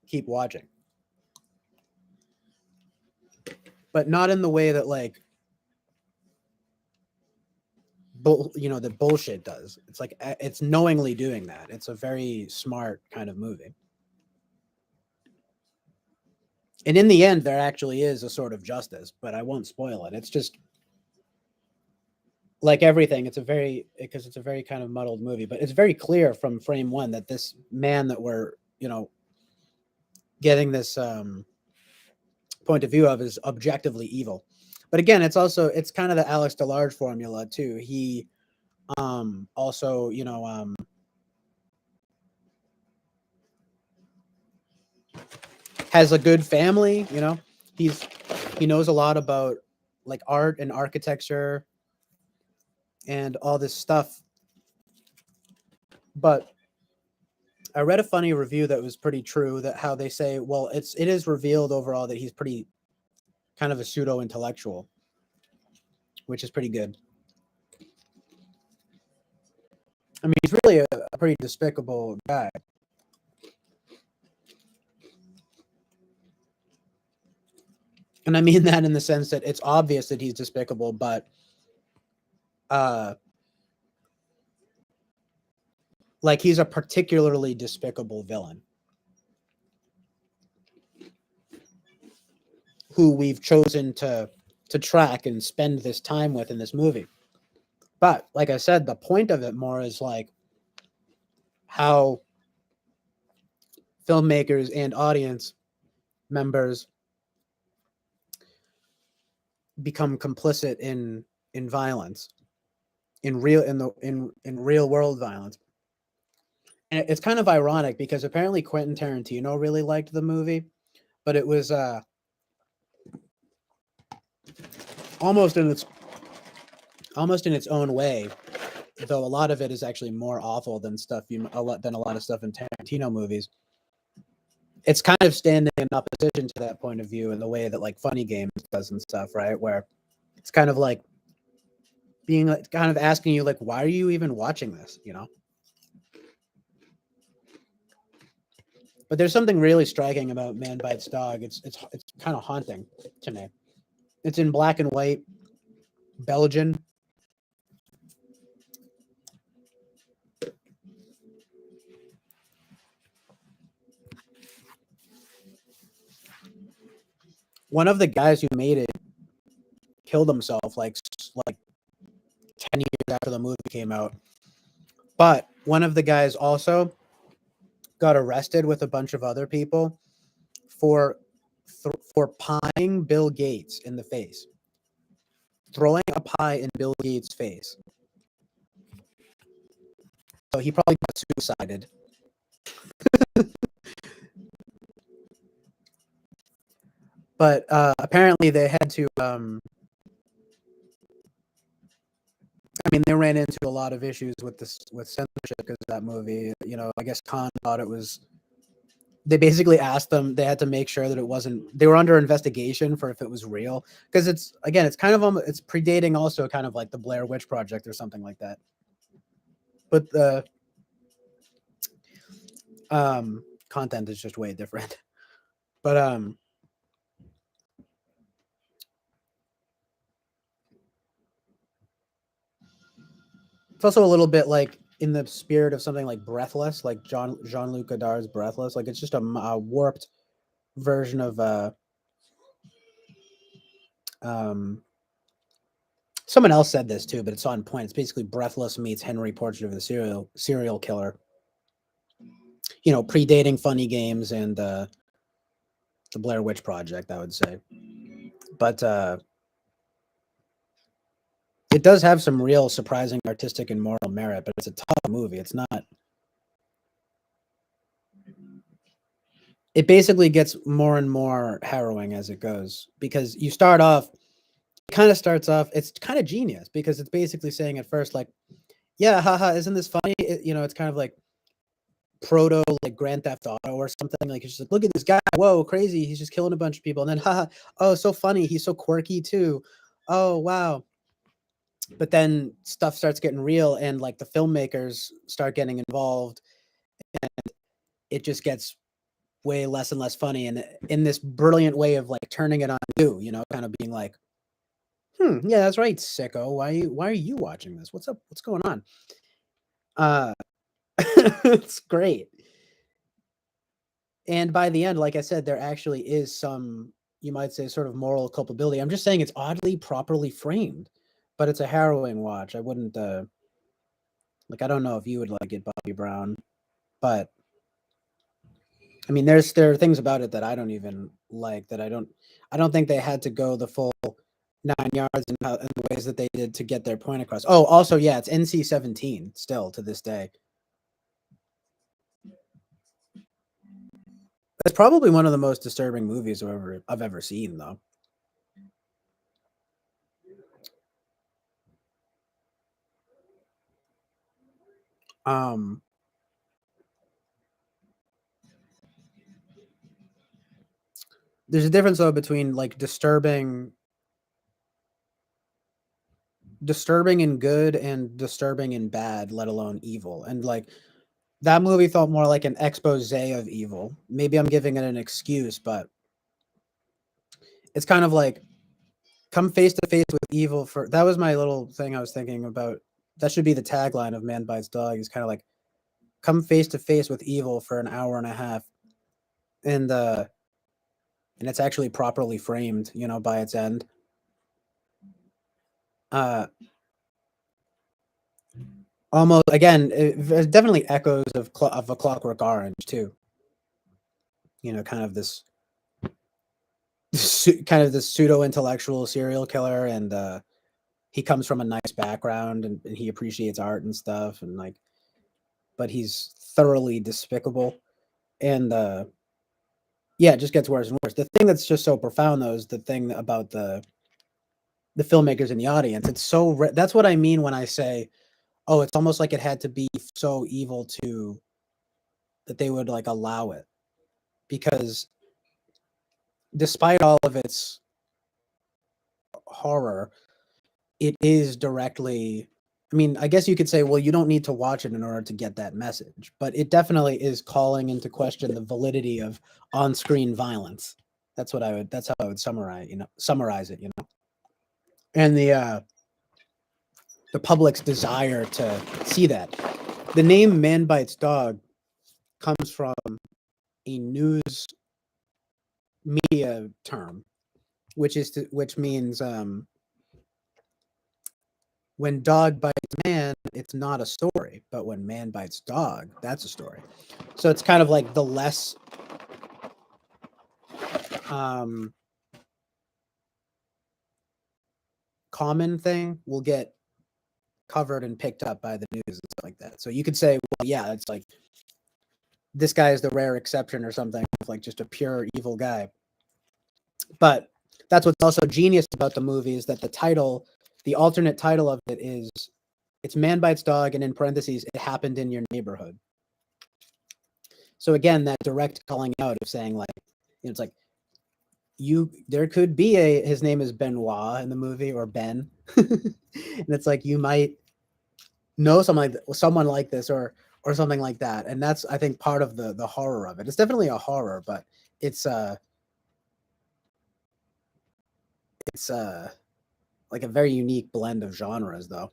keep watching, but not in the way that like that bullshit does. It's like it's knowingly doing that. It's a very smart kind of movie, and in the end there actually is a sort of justice, but I won't spoil it. It's just like everything, it's a very kind of muddled movie, but it's very clear from frame one that this man that we're getting this point of view of is objectively evil. But again, it's kind of the Alex DeLarge formula too. He also has a good family. He knows a lot about like art and architecture and all this stuff. But I read a funny review that was pretty true, that how they say, well, it is revealed overall that he's pretty kind of a pseudo intellectual, which is pretty good. I mean, he's really a pretty despicable guy. And I mean that in the sense that it's obvious that he's despicable, but like he's a particularly despicable villain who we've chosen to track and spend this time with in this movie. But like I said, the point of it more is like how filmmakers and audience members become complicit in violence, in real world violence. And it's kind of ironic because apparently Quentin Tarantino really liked the movie, but it was almost in its own way, though a lot of it is actually more awful than a lot of stuff in Tarantino movies. It's kind of standing in opposition to that point of view in the way that like Funny Games does and stuff, right? Where it's kind of like being like, kind of asking you like, why are you even watching this? But there's something really striking about Man Bites Dog. It's kind of haunting to me. It's in black and white, Belgian. One of the guys who made it killed himself like 10 years after the movie came out. But one of the guys also got arrested with a bunch of other people for pieing Bill Gates in the face. Throwing a pie in Bill Gates' face. So he probably got suicided. But apparently they had to they ran into a lot of issues with censorship because of that movie. I guess Khan thought it was. They basically asked them. They had to make sure that it wasn't. They were under investigation for if it was real, because it's kind of it's predating also kind of like the Blair Witch Project or something like that. But the content is just way different. But It's also a little bit like in the spirit of something like Breathless, like Jean-Luc Godard's Breathless. Like it's just a warped version of um someone else said this too, but it's on point. It's basically Breathless meets Henry Portrait of the serial killer. You know, predating Funny Games and the Blair Witch Project, I would say. But it does have some real surprising artistic and moral merit, but it's a tough movie. It's not. It basically gets more and more harrowing as it goes because you start off, it kind of starts off, it's kind of genius because it's basically saying at first, like, yeah, haha, isn't this funny? You know, it's kind of like proto like Grand Theft Auto or something. Like, it's just like, look at this guy. Whoa, crazy. He's just killing a bunch of people. And then, haha, oh, so funny. He's so quirky too. Oh, wow. But then stuff starts getting real and like the filmmakers start getting involved and it just gets way less and less funny, and in this brilliant way of like turning it on you know, kind of being like, yeah, that's right, sicko. Why are you watching this? What's up? What's going on? It's great. And by the end, like I said, there actually is some, you might say, sort of moral culpability. I'm just saying it's oddly properly framed, but it's a harrowing watch. I wouldn't like, I don't know if you would like it, Bobby Brown, but I mean, there are things about it that I don't even like, that I don't think they had to go the full 9 yards in the ways that they did to get their point across. Oh, also, yeah, it's NC-17 still to this day. It's probably one of the most disturbing movies I've ever seen, though. There's a difference though between like disturbing and good and disturbing and bad, let alone evil. And like that movie felt more like an expose of evil. Maybe I'm giving it an excuse, but it's kind of like come face to face with evil. For that was my little thing I was thinking about. That should be the tagline of Man Bites Dog. Is kind of like come face to face with evil for an hour and a half, and it's actually properly framed, you know, by its end. Almost again, it definitely echoes of A Clockwork Orange too. You know, kind of this pseudo intellectual serial killer, and he comes from a nice background and he appreciates art and stuff, and like, but he's thoroughly despicable, and yeah, it just gets worse and worse. The thing that's just so profound though is the thing about the filmmakers in the audience. It's so that's what I mean when I say, oh, it's almost like it had to be so evil to that they would like allow it, because despite all of its horror, it is directly, I mean, I guess you could say, well, you don't need to watch it in order to get that message, but it definitely is calling into question the validity of on-screen violence. That's how I would summarize it, you know. And the public's desire to see that. The name Man Bites Dog comes from a news media term, which means when dog bites man, it's not a story, but when man bites dog, that's a story. So it's kind of like the less common thing will get covered and picked up by the news and stuff like that. So you could say, well, yeah, it's like this guy is the rare exception or something, like just a pure evil guy. But that's what's also genius about the movie is that the alternate title of it is, it's Man Bites Dog, and in parentheses, it happened in your neighborhood. So again, that direct calling out of saying like, you know, it's like there could be his name is Benoit in the movie, or Ben, and it's like you might know someone like this or something like that, and that's, I think, part of the horror of it. It's definitely a horror, but it's like a very unique blend of genres, though.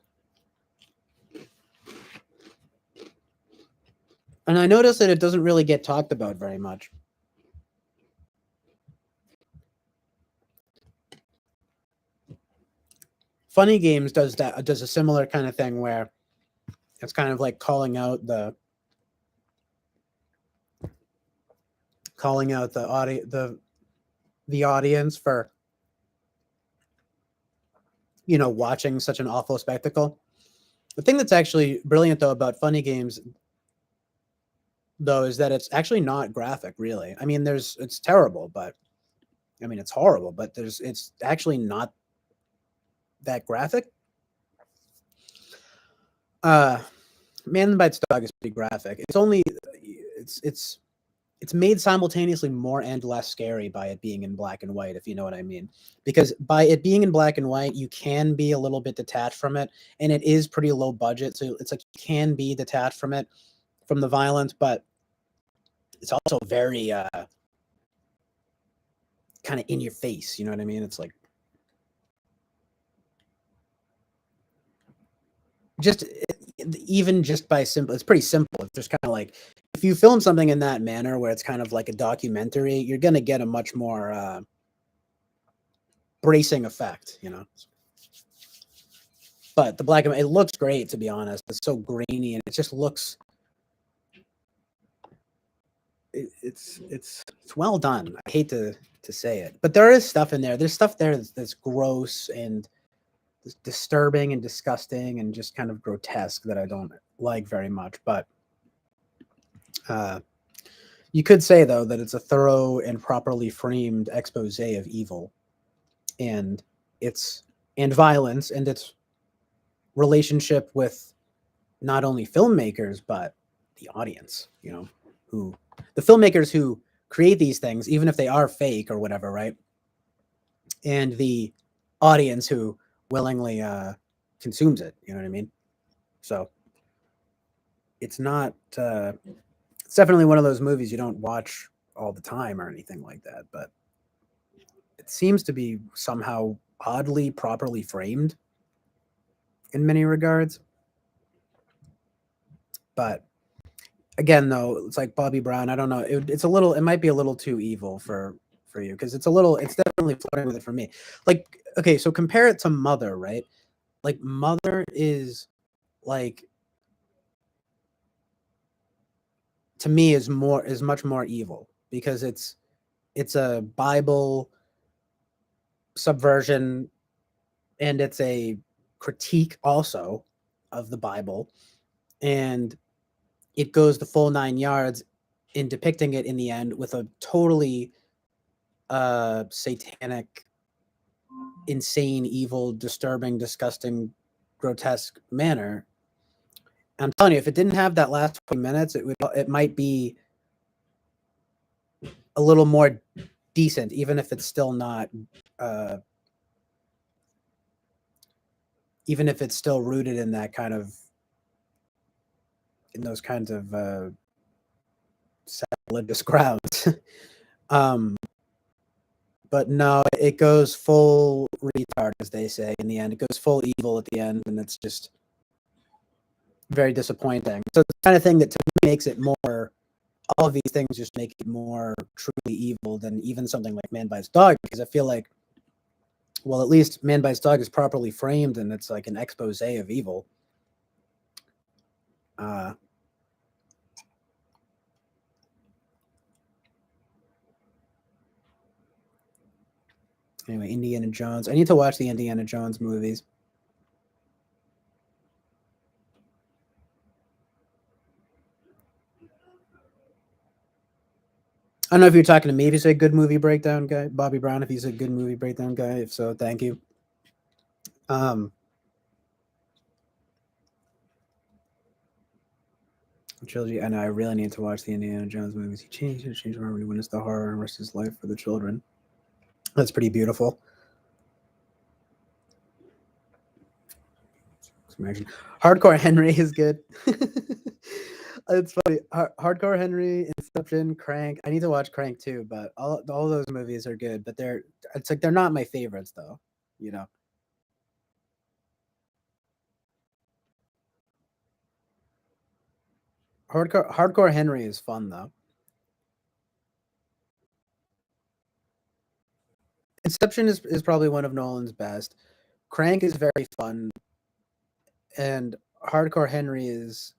And I noticed that it doesn't really get talked about very much. Funny Games does a similar kind of thing where it's kind of like calling out the audience for watching such an awful spectacle. The thing that's actually brilliant though about Funny Games though is that it's actually not graphic really. I mean it's terrible, but I mean it's horrible, but it's actually not that graphic. Man Bites Dog is pretty graphic. It's made simultaneously more and less scary by it being in black and white, if you know what I mean. Because by it being in black and white, you can be a little bit detached from it, and it is pretty low budget, so it's like you can be detached from it, from the violence, but it's also very kind of in your face, you know what I mean? It's like even just by simple, it's pretty simple. It's just kind of like if you film something in that manner where it's kind of like a documentary, you're going to get a much more bracing effect, But the black and white, it looks great, to be honest. It's so grainy and it just looks it's well done. I hate to say it, but there is stuff in there. There's stuff there that's gross and disturbing and disgusting and just kind of grotesque that I don't like very much. But you could say though that it's a thorough and properly framed expose of evil and violence and its relationship with not only filmmakers but the audience, who the filmmakers who create these things, even if they are fake or whatever, right? And the audience who willingly consumes it, you know what I mean? So it's not it's definitely one of those movies you don't watch all the time or anything like that, but it seems to be somehow oddly properly framed in many regards. But again, though, it's like Bobby Brown. I don't know. It might be a little too evil for you because it's definitely flirting with it for me. Like, okay, so compare it to Mother, right? Like Mother is like, to me, is much more evil because it's a Bible subversion and it's a critique also of the Bible, and it goes the full 9 yards in depicting it in the end with a totally satanic, insane, evil, disturbing, disgusting, grotesque manner. I'm telling you, if it didn't have that last 20 minutes, it might be a little more decent, even if it's still not even if it's still rooted in that kind of in those kinds of religious grounds. But no, it goes full retard, as they say, in the end. It goes full evil at the end, and it's just very disappointing. So it's the kind of thing that to me makes it more, all of these things just make it more truly evil than even something like Man Bites Dog, because I feel like, well, at least Man Bites Dog is properly framed, and it's like an expose of evil. Anyway, Indiana Jones. I need to watch the Indiana Jones movies. I don't know if you're talking to me, if you say good movie breakdown guy, Bobby Brown, if he's a good movie breakdown guy. If so, thank you. Trilogy. I know I really need to watch the Indiana Jones movies. He changed harmony when it's the horror and risked his life for the children. That's pretty beautiful. Hardcore Henry is good. It's funny. Hardcore Henry, Inception, Crank. I need to watch Crank too, but all those movies are good. But they're not my favorites though. Hardcore Henry is fun though. Inception is probably one of Nolan's best. Crank is very fun, and Hardcore Henry is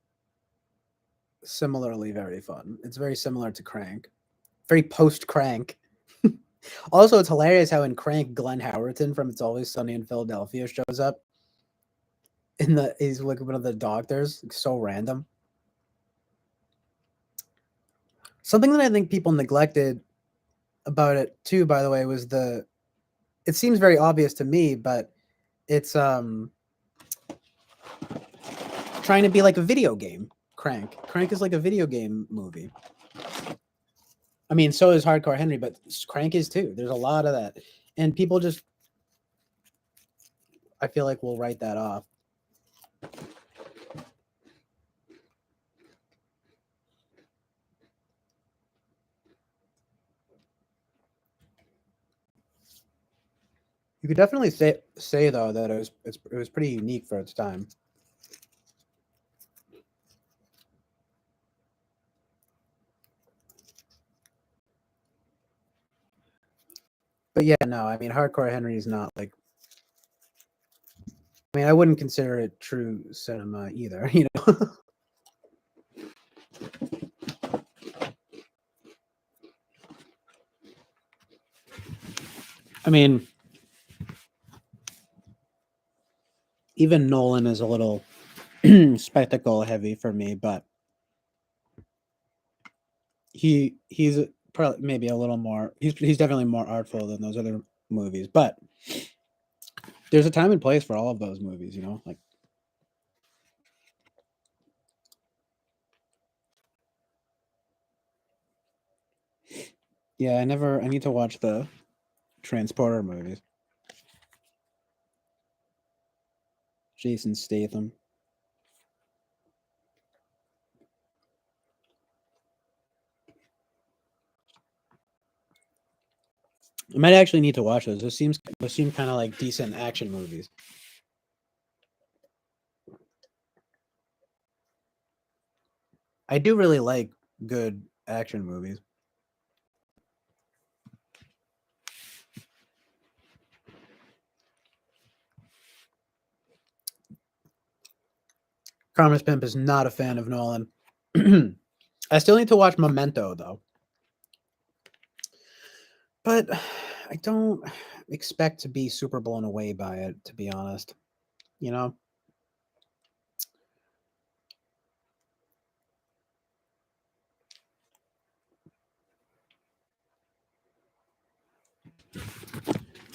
similarly very fun. It's very similar to Crank, very post Crank. Also, it's hilarious how in Crank, Glenn Howerton from It's Always Sunny in Philadelphia shows up. He's like one of the doctors. So random. Something that I think people neglected about it too, by the way, was it seems very obvious to me, but it's trying to be like a video game. Crank is like a video game movie. I mean, so is Hardcore Henry, but Crank is too. There's a lot of that, and people just, I feel like, will write that off. You could definitely say though that it was pretty unique for its time. But yeah, no, I mean, Hardcore Henry is not like. I mean, I wouldn't consider it true cinema either, you know. I mean, even Nolan is a little spectacle heavy for me, but he's probably maybe a little more. He's definitely more artful than those other movies, but there's a time and place for all of those movies, you know, like. Yeah, I need to watch the Transporter movies. Jason Statham. I might actually need to watch those. Those seem kind of like decent action movies. I do really like good action movies. Karma's Pimp is not a fan of Nolan. I still need to watch Memento though. But I don't expect to be super blown away by it, to be honest. You know?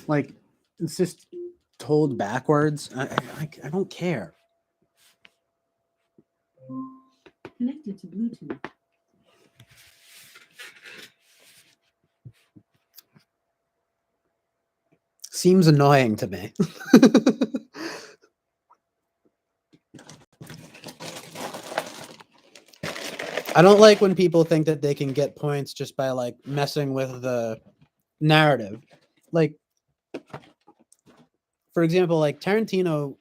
Like, it's just told backwards. I don't care. Connected to Bluetooth. Seems annoying to me. I don't like when people think that they can get points just by like messing with the narrative. Like, for example, like Tarantino,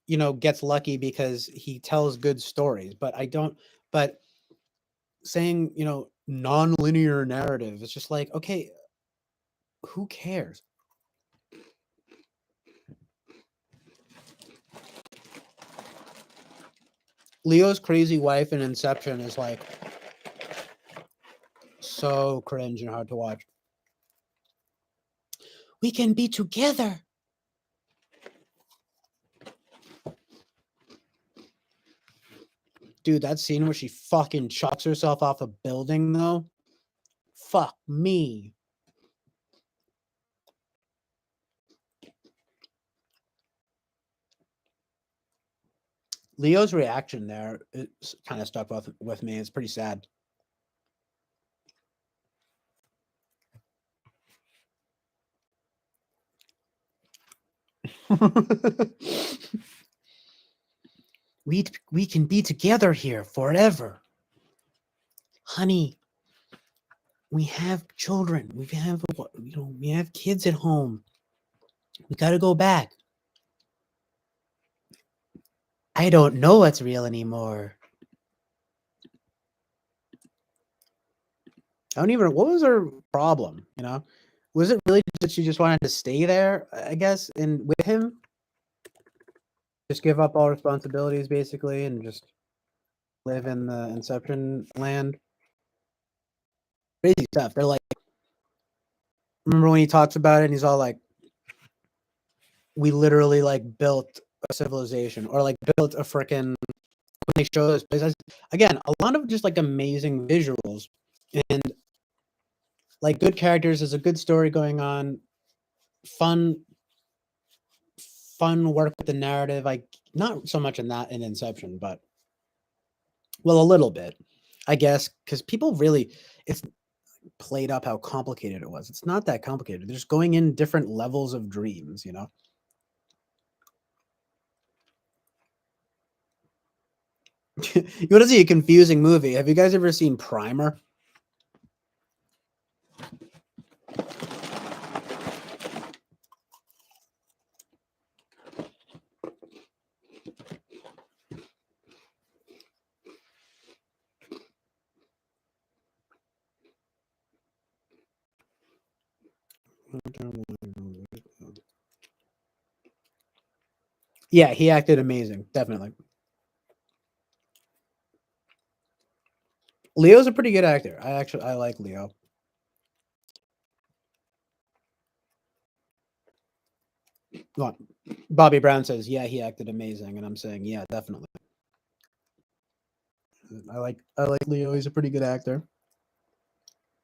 you know, gets lucky because he tells good stories, but but saying, you know, non-linear narrative, it's just like, okay, who cares? Leo's crazy wife in Inception is like so cringe and hard to watch. We can be together. Dude, that scene where she fucking chucks herself off a building, though. Fuck me. Leo's reaction there kind of stuck with me. It's pretty sad. we can be together here forever. Honey, we have children. We have kids at home. We got to go back. I don't know what's real anymore. I don't even. What was her problem? You know, was it really that she just wanted to stay there? I guess, and with him, just give up all responsibilities basically, and just live in the Inception land. Crazy stuff. They're like, remember when he talks about it, and he's all like, "We literally like built a civilization, or like built a freaking." When they show those places again, a lot of just like amazing visuals and like good characters. There's a good story going on. Fun work with the narrative. Like not so much in that in Inception, but well, a little bit, I guess, because people really it's played up how complicated it was. It's not that complicated. They're just going in different levels of dreams, you know. You want to see a confusing movie? Have you guys ever seen Primer? Yeah, he acted amazing, definitely. Leo's a pretty good actor. I like Leo. Well, Bobby Brown says, yeah, he acted amazing, and I'm saying, yeah, definitely. I like Leo. He's a pretty good actor.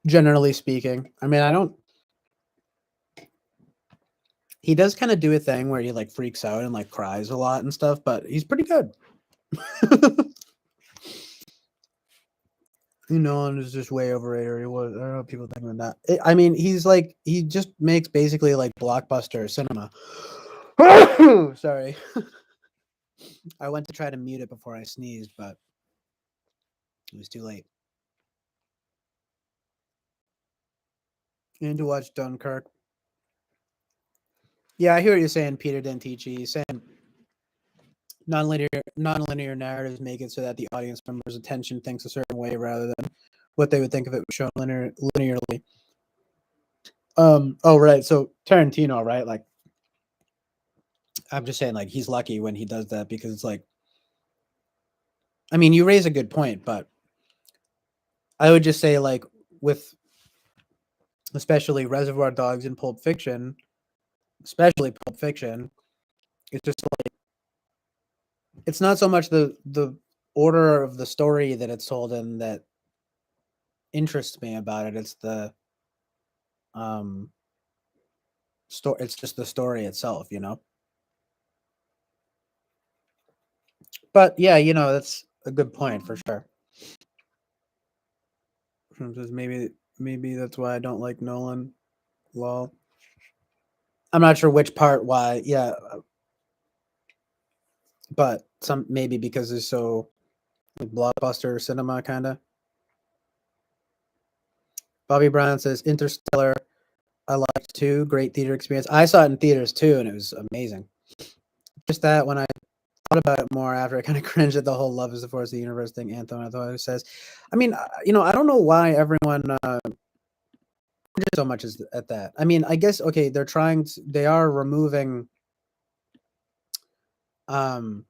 Generally speaking. I mean, I don't he does kind of do a thing where he like freaks out and like cries a lot and stuff, but he's pretty good. You know, and is just way overrated. He was. I don't know what people think of that. I mean, he's like he just makes basically like blockbuster cinema. Sorry, I went to try to mute it before I sneezed, but it was too late. And to watch Dunkirk. Yeah, I hear what you're saying, Peter Dentici. Saying nonlinear narratives make it so that the audience member's attention thinks a certain way rather than what they would think if it was shown linearly. Oh right, so Tarantino, right? Like I'm just saying like he's lucky when he does that because it's like I mean, you raise a good point, but I would just say like with especially Reservoir Dogs and Pulp Fiction, especially Pulp Fiction, it's just like it's not so much the order of the story that it's told in that interests me about it. It's the story. It's just the story itself, you know. But yeah, you know that's a good point for sure. Maybe that's why I don't like Nolan. Lol. I'm not sure which part why. Yeah, but some maybe because it's so like blockbuster cinema kind of. Bobby Brown says Interstellar. I liked too. Great theater experience. I saw it in theaters too, and it was amazing. Just that when I thought about it more after I kind of cringed at the whole "love is the force of the universe" thing. Anthony, I thought it says. I mean, you know, I don't know why everyone so much is at that. I mean, I guess okay, they are removing um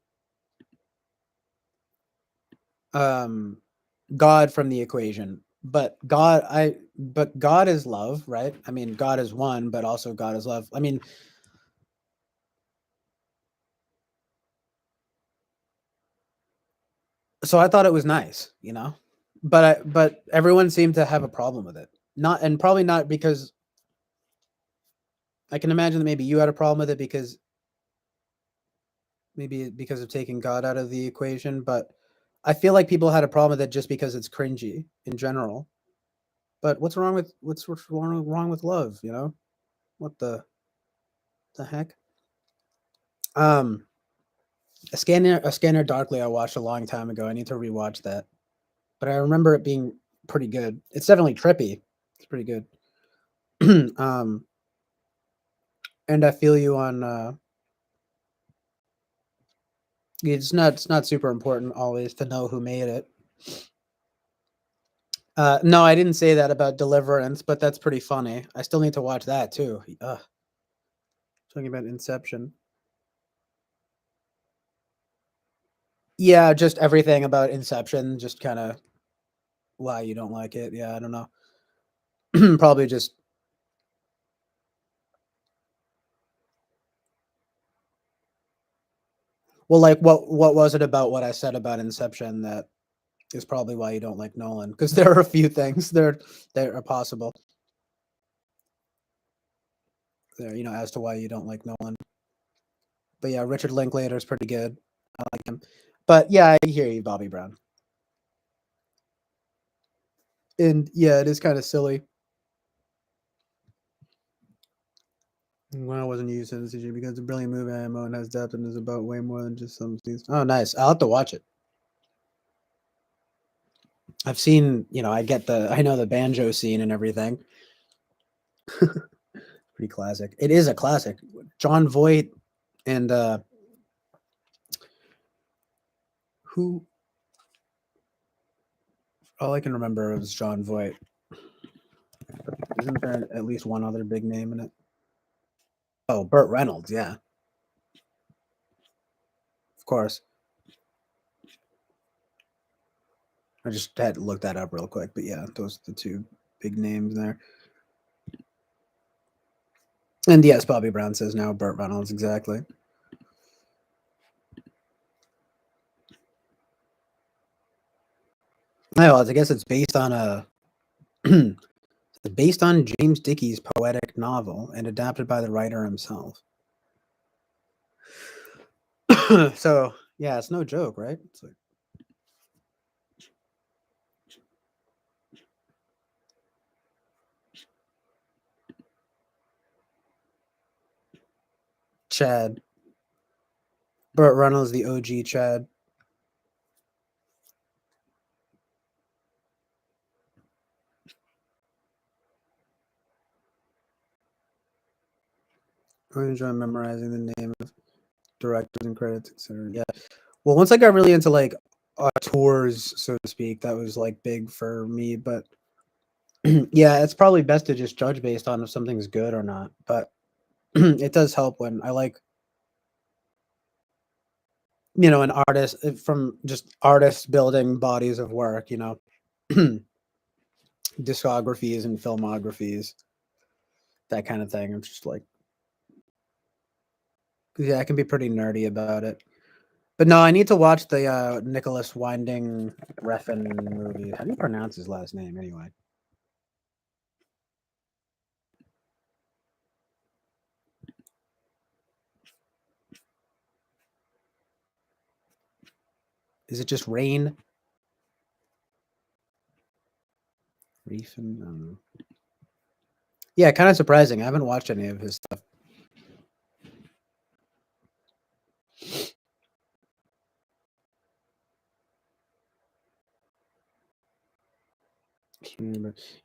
God from the equation. But God is love, right? I mean, God is one, but also God is love. I mean, so I thought it was nice, you know, but everyone seemed to have a problem with it. Not and probably not because I can imagine that maybe you had a problem with it because maybe because of taking God out of the equation, but I feel like people had a problem with it just because it's cringy in general. But what's wrong with love? You know, what the heck? Um, a scanner darkly. I watched a long time ago. I need to rewatch that, but I remember it being pretty good. It's definitely trippy. It's pretty good. um, and I feel you on. It's not super important always to know who made it. No, I didn't say that about Deliverance, but that's pretty funny. I still need to watch that too. Talking about Inception. Yeah, just everything about Inception, just kind of why you don't like it. Yeah, I don't know. Probably just well, like what was it about what I said about Inception that is probably why you don't like Nolan? Because there are a few things that are possible there, as to why you don't like Nolan. But yeah, Richard Linklater is pretty good. I like him. But yeah, I hear you, Bobby Brown. And yeah, it is kind of silly. When I wasn't used to CG because it's a brilliant movie and has depth and is about way more than just some scenes. Oh, nice. I'll have to watch it. I've seen, I know the banjo scene and everything. Pretty classic. It is a classic. John Voight and who? All I can remember was John Voight. Isn't there at least one other big name in it? Oh, Burt Reynolds, yeah. Of course. I just had to look that up real quick, but yeah, those are the two big names there. And yes, Bobby Brown says now Burt Reynolds, exactly. I guess it's based on based on James Dickey's poetic novel and adapted by the writer himself. So yeah, it's no joke, right? It's like Chad. Burt Reynolds, the OG Chad. I enjoy memorizing the name of directors and credits, etc. Yeah. Well, once I got really into like tours, so to speak, that was like big for me. But yeah, it's probably best to just judge based on if something's good or not. But it does help when I like, an artist from just artists building bodies of work, discographies and filmographies, that kind of thing. I'm just like, yeah, I can be pretty nerdy about it. But no, I need to watch the Nicholas Winding Refn movie. How do you pronounce his last name anyway? Is it just Rain? Refn? I don't know. Yeah, kind of surprising. I haven't watched any of his stuff.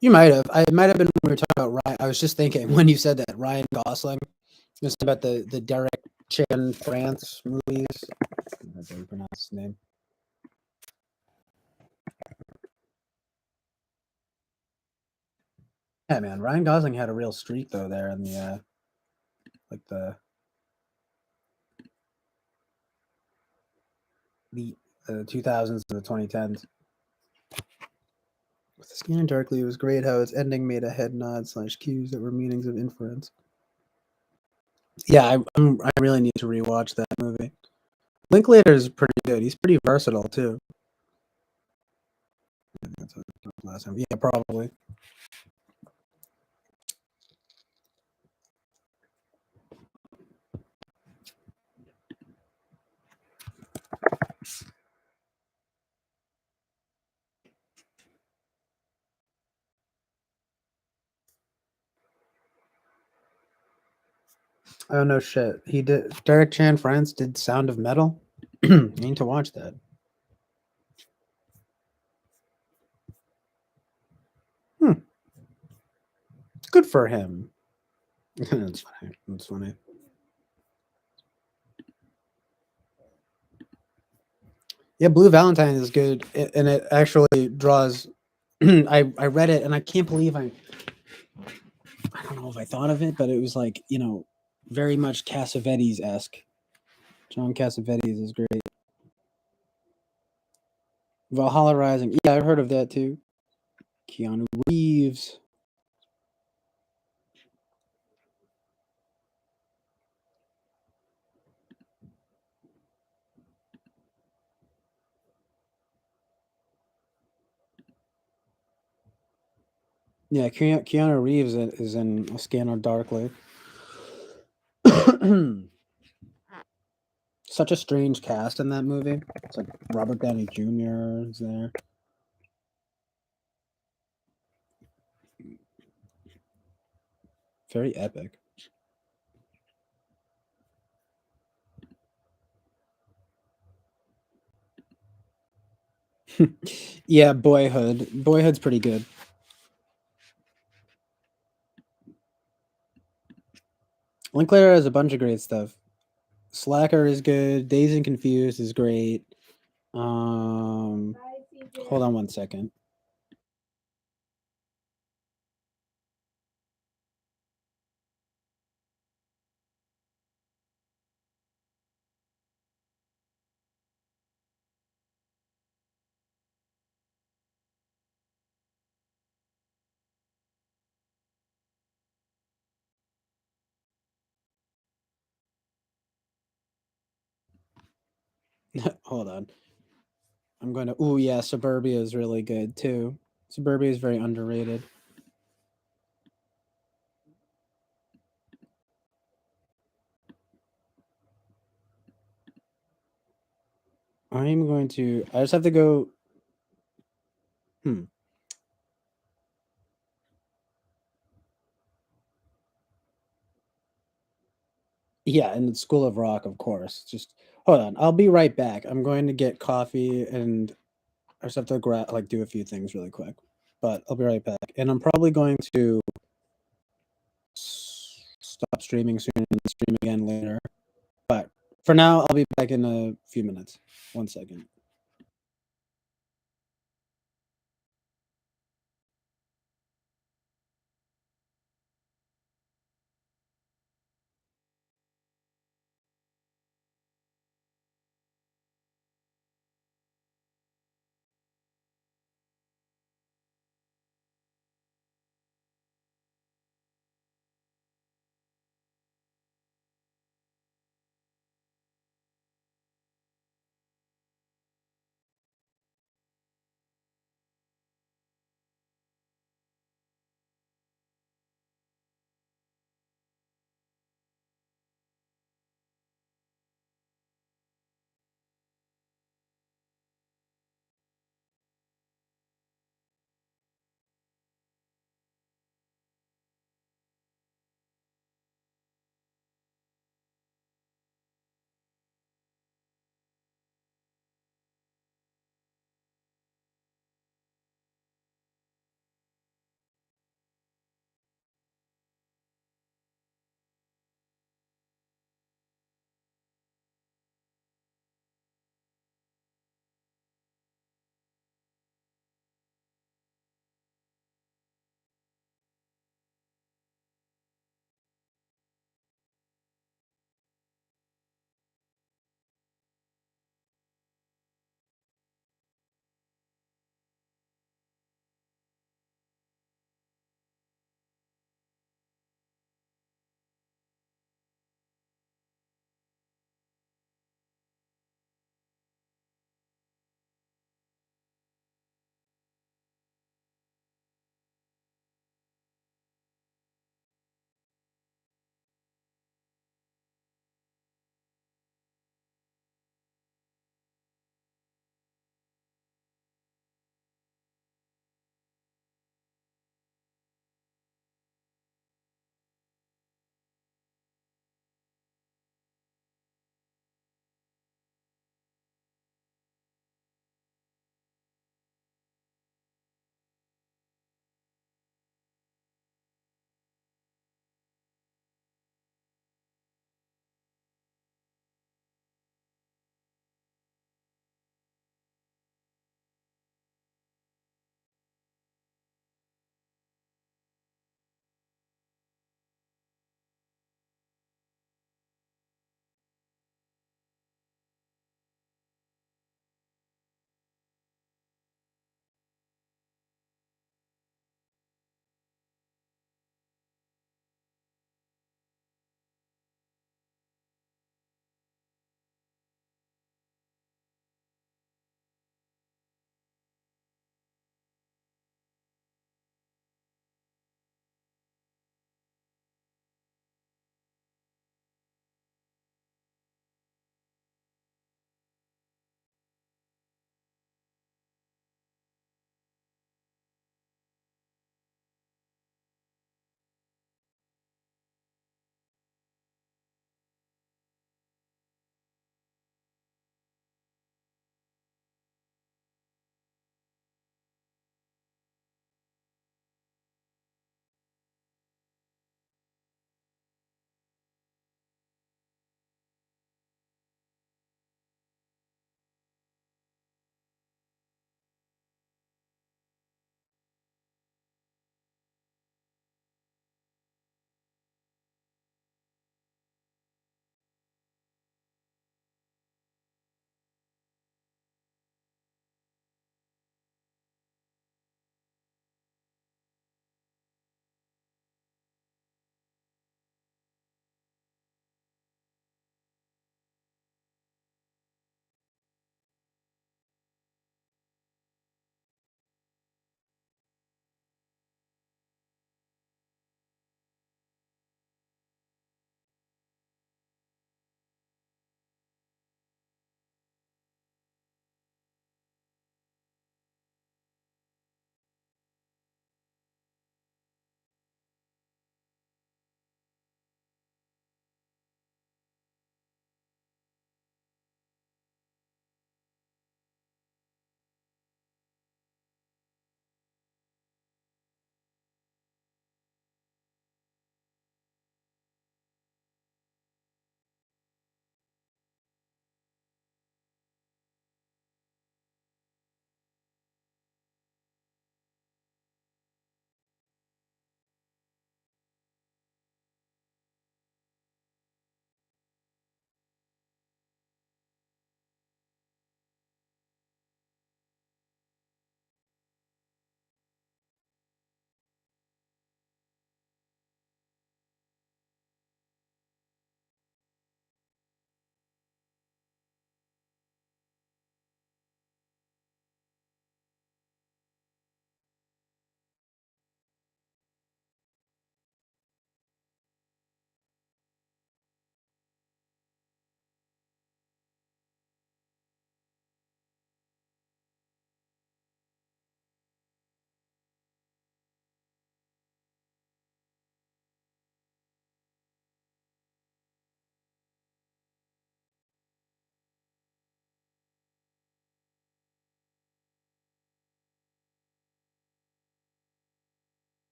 You might have. I might have been when we were talking about Ryan. I was just thinking when you said that Ryan Gosling. It was about the Derek Chan France movies. That's how you pronounce his name. Yeah, man. Ryan Gosling had a real streak though there in the like the 2000s to the 2010s. With the scanning darkly, it was great how its ending made a head nod / cues that were meanings of inference. Yeah, I really need to rewatch that movie. Linklater is pretty good. He's pretty versatile too. That's what last time. Yeah, probably. Oh no shit. He did Derek Chan France did Sound of Metal. You need to watch that. Good for him. That's funny. That's funny. Yeah, Blue Valentine is good, and it actually draws I read it and I can't believe I don't know if I thought of it, but it was like, very much Cassavetes esque. John Cassavetes is great. Valhalla Rising. Yeah, I've heard of that too. Keanu Reeves. Yeah, Keanu Reeves is in A Scanner Darkly. Such a strange cast in that movie. It's like Robert Downey Jr. is there. Very epic. Yeah, Boyhood. Boyhood's pretty good. Linklater has a bunch of great stuff. Slacker is good. Dazed and Confused is great. Hold on one second. Hold on. I'm going to. Oh yeah, Suburbia is really good too. Suburbia is very underrated. I'm going to. I just have to go. Yeah, and School of Rock, of course. Just hold on. I'll be right back. I'm going to get coffee and I just have to do a few things really quick. But I'll be right back. And I'm probably going to stop streaming soon and stream again later. But for now, I'll be back in a few minutes. 1 second.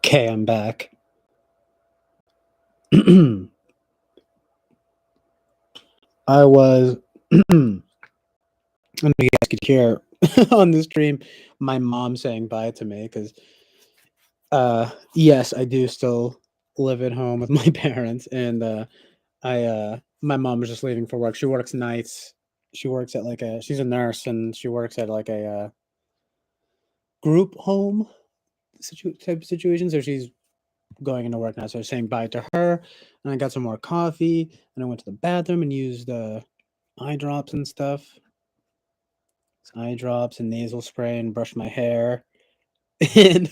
Okay, I'm back. I was, and you guys could hear on the stream my mom saying bye to me because, yes, I do still live at home with my parents, and my mom was just leaving for work. She works nights. She works at she's a nurse, and she works at like a group home type of situation. So she's going into work now. So I was saying bye to her, and I got some more coffee, and I went to the bathroom and used eye drops and stuff. Eye drops and nasal spray and brushed my hair. And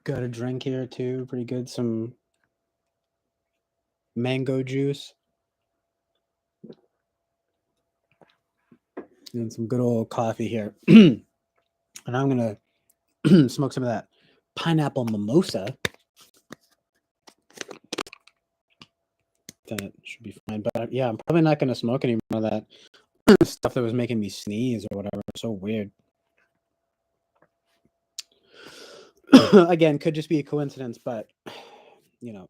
got a drink here too. Pretty good. Some mango juice. And some good old coffee here. And I'm going to smoke some of that pineapple mimosa. That should be fine. But yeah, I'm probably not going to smoke any more of that stuff that was making me sneeze or whatever. So weird. Again, could just be a coincidence, but you know,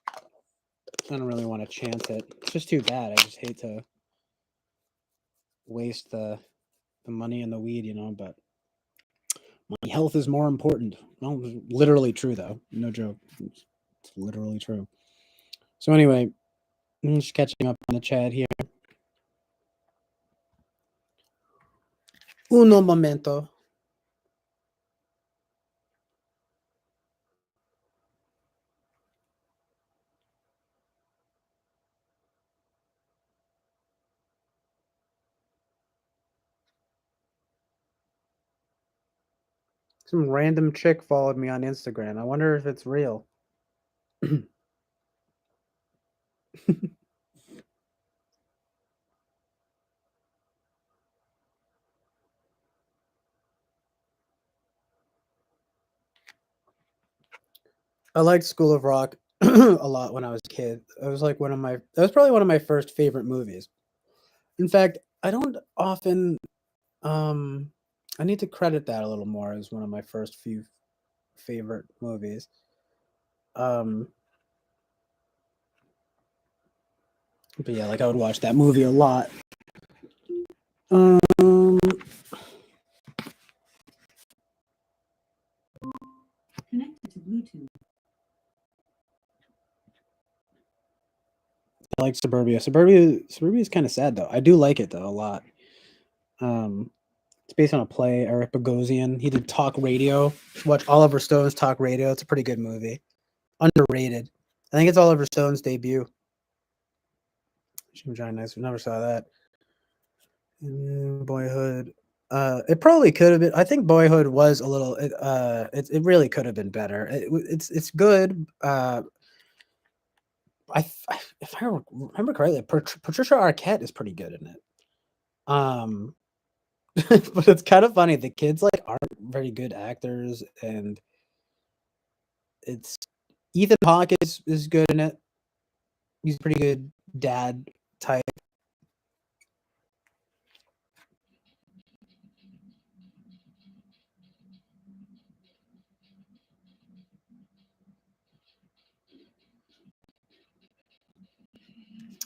I don't really want to chance it. It's just too bad. I just hate to waste the money and the weed, you know, but my health is more important. No, literally true though. No joke. It's literally true. So anyway, I'm just catching up on the chat here. Uno momento. Some random chick followed me on Instagram. I wonder if it's real. I liked School of Rock a lot when I was a kid. It was like that was probably one of my first favorite movies. In fact, I don't often I need to credit that a little more as one of my first few favorite movies. But yeah, like I would watch that movie a lot. Connected to Bluetooth. I like Suburbia. Suburbia is kind of sad though. I do like it though a lot. It's based on a play. Eric Bogosian. He did Talk Radio. Watch Oliver Stone's Talk Radio. It's a pretty good movie. Underrated. I think it's Oliver Stone's debut. Nice. We never saw that. Boyhood. It probably could have been. I think Boyhood was a little. It really could have been better. It's good. If I remember correctly, Patricia Arquette is pretty good in it. But it's kind of funny. The kids like aren't very good actors, and it's Ethan Hawke is good in it. He's a pretty good dad type.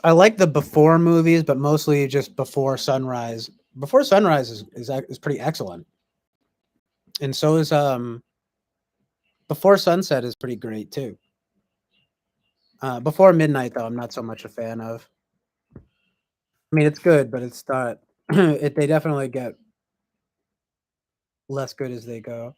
I like the Before movies, but mostly just Before Sunrise. Before Sunrise is pretty excellent, and so is Before Sunset is pretty great too. Before Midnight though, I'm not so much a fan of. I mean, it's good, but it's not. They definitely get less good as they go.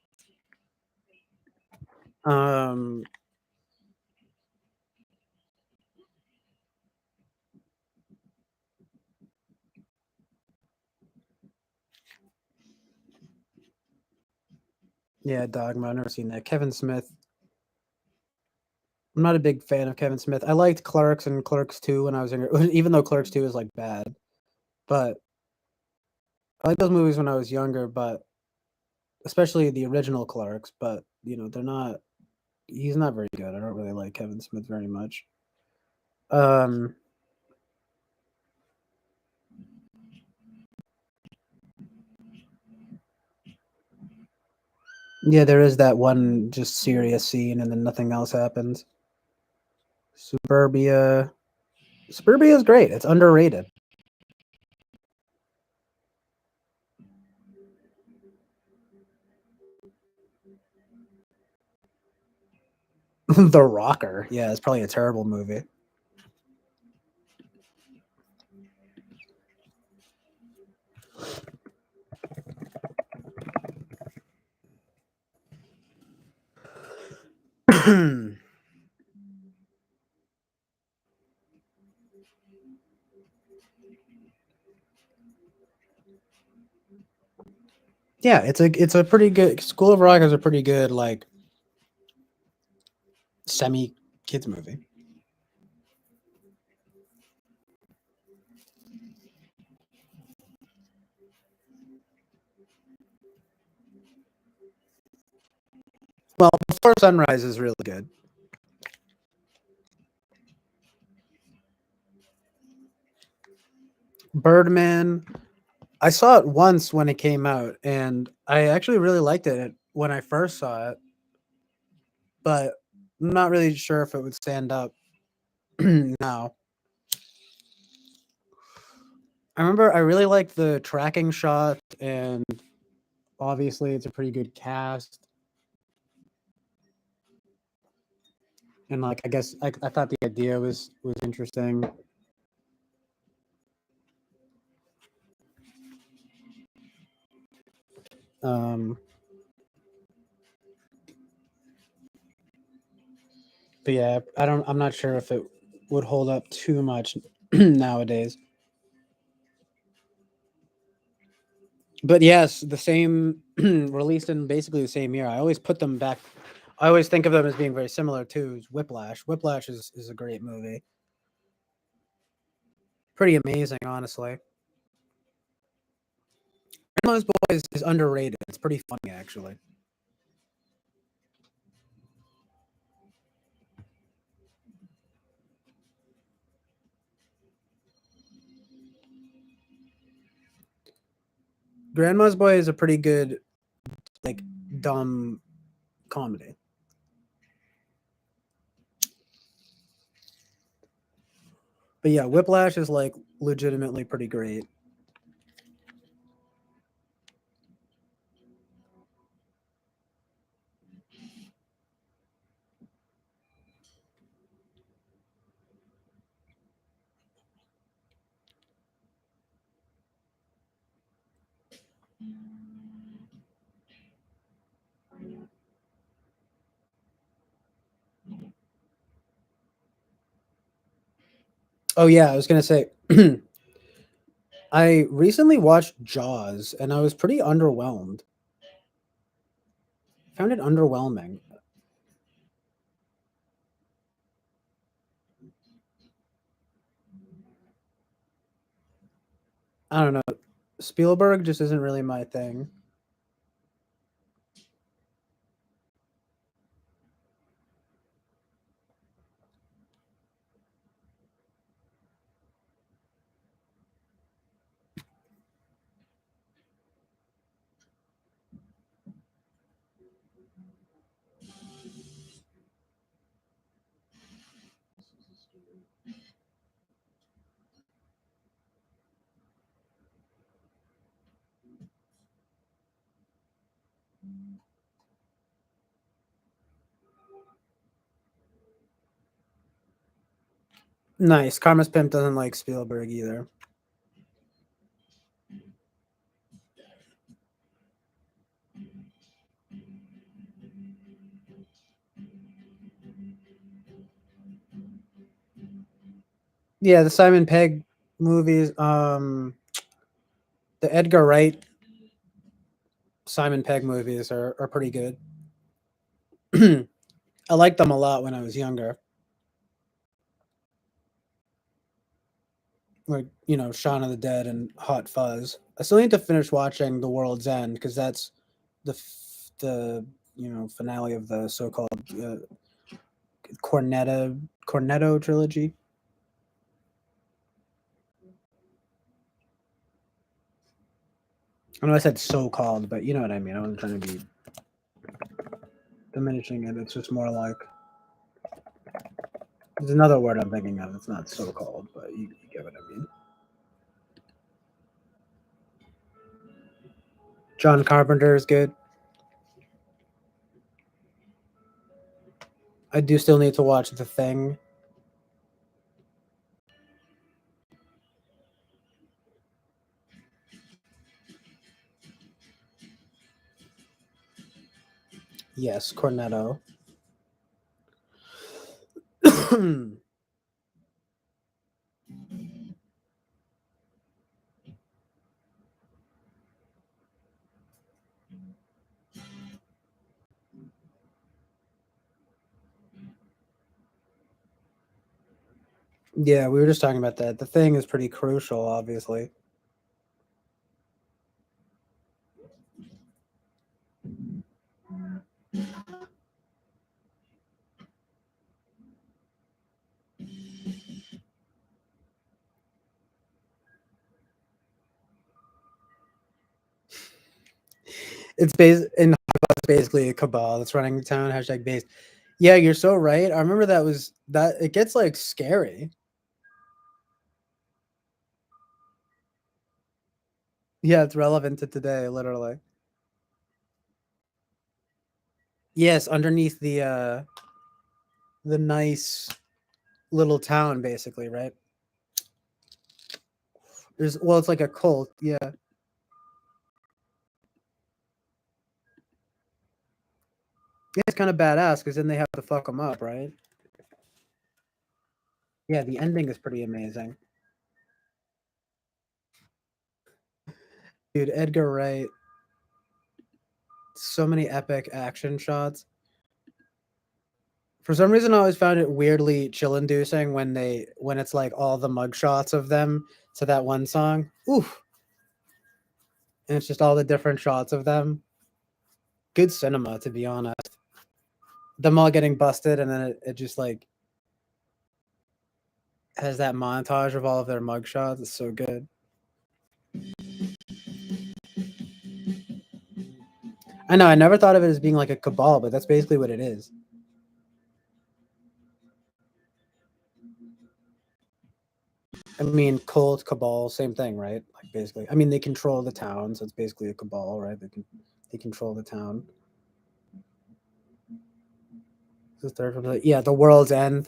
Yeah, Dogma. I've never seen that. Kevin Smith. I'm not a big fan of Kevin Smith. I liked Clerks and Clerks 2 when I was younger, even though Clerks 2 is like bad. But I like those movies when I was younger, but especially the original Clerks. But you know, they're not. He's not very good. I don't really like Kevin Smith very much. Yeah, there is that one just serious scene, and then nothing else happens. Suburbia. Suburbia is great. It's underrated. The Rocker. Yeah, it's probably a terrible movie. Yeah, it's a pretty good School of Rock is a pretty good like semi kids movie. Well, Before Sunrise is really good. Birdman, I saw it once when it came out, and I actually really liked it when I first saw it, but I'm not really sure if it would stand up now. I remember I really liked the tracking shot, and obviously it's a pretty good cast. And like I guess I thought the idea was interesting. Um, but yeah, I'm not sure if it would hold up too much nowadays. But yes, the same released in basically the same year. I always put them back. I always think of them as being very similar to Whiplash. Whiplash is a great movie. Pretty amazing, honestly. Grandma's Boy is underrated. It's pretty funny, actually. Grandma's Boy is a pretty good, like, dumb comedy. But yeah, Whiplash is like legitimately pretty great. Oh yeah, I was gonna say I recently watched Jaws and I was pretty underwhelmed. Found it underwhelming. I don't know. Spielberg just isn't really my thing. Nice. Karma's Pimp doesn't like Spielberg either. Yeah, the Simon Pegg movies, the Edgar Wright Simon Pegg movies are pretty good. I liked them a lot when I was younger. Like, Shaun of the Dead and Hot Fuzz. I still need to finish watching The World's End because that's the finale of the so-called Cornetto trilogy. I know I said so-called, but you know what I mean. I wasn't trying to be diminishing it. It's just more like there's another word I'm thinking of. It's not so called, but you get what I mean. John Carpenter is good. I do still need to watch The Thing. Yes, Cornetto. Yeah, we were just talking about that. The Thing is pretty crucial, obviously. It's basically a cabal that's running the town. Hashtag based. Yeah, you're so right. I remember that it gets like scary. Yeah, it's relevant to today, literally. Yes, underneath the nice little town, basically, right? It's like a cult, yeah. Yeah, it's kind of badass because then they have to fuck them up, right? Yeah, the ending is pretty amazing. Dude, Edgar Wright. So many epic action shots. For some reason, I always found it weirdly chill-inducing when it's like all the mug shots of them to that one song. Oof. And it's just all the different shots of them. Good cinema, to be honest. Them all getting busted, and then it just like has that montage of all of their mug shots. It's so good. I know, I never thought of it as being like a cabal, but that's basically what it is. I mean, cult, cabal, same thing, right? Like basically, I mean, they control the town, so it's basically a cabal, right? They control the town. The third one, yeah, The World's End,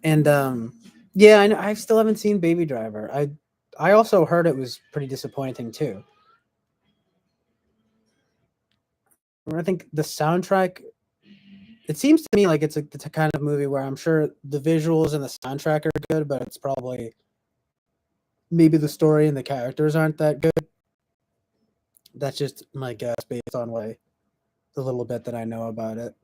and yeah, I still haven't seen Baby Driver. I also heard it was pretty disappointing too. I think the soundtrack. It seems to me like it's the kind of movie where I'm sure the visuals and the soundtrack are good, but it's probably maybe the story and the characters aren't that good. That's just my guess based on the little bit that I know about it.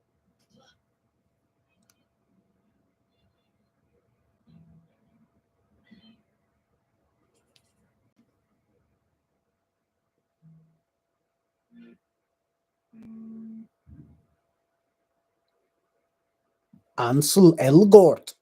Ansel Elgort.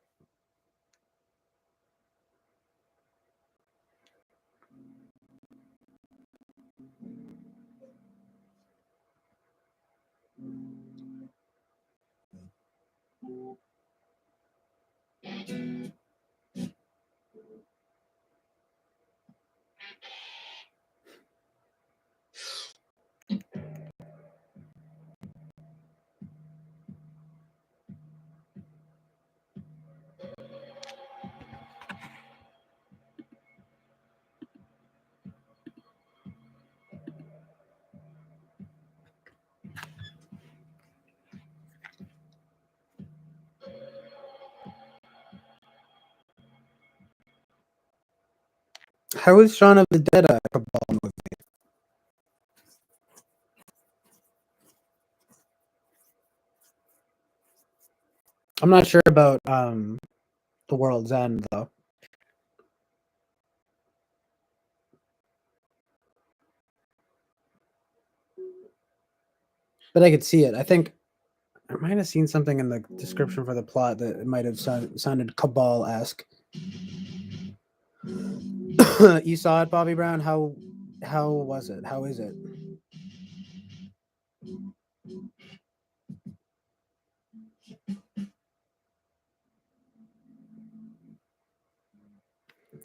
How is Shaun of the Dead a Cabal movie? I'm not sure about The World's End though. But I could see it. I think I might have seen something in the description for the plot that it might have sounded Cabal-esque. You saw it, Bobby Brown? How was it? How is it? You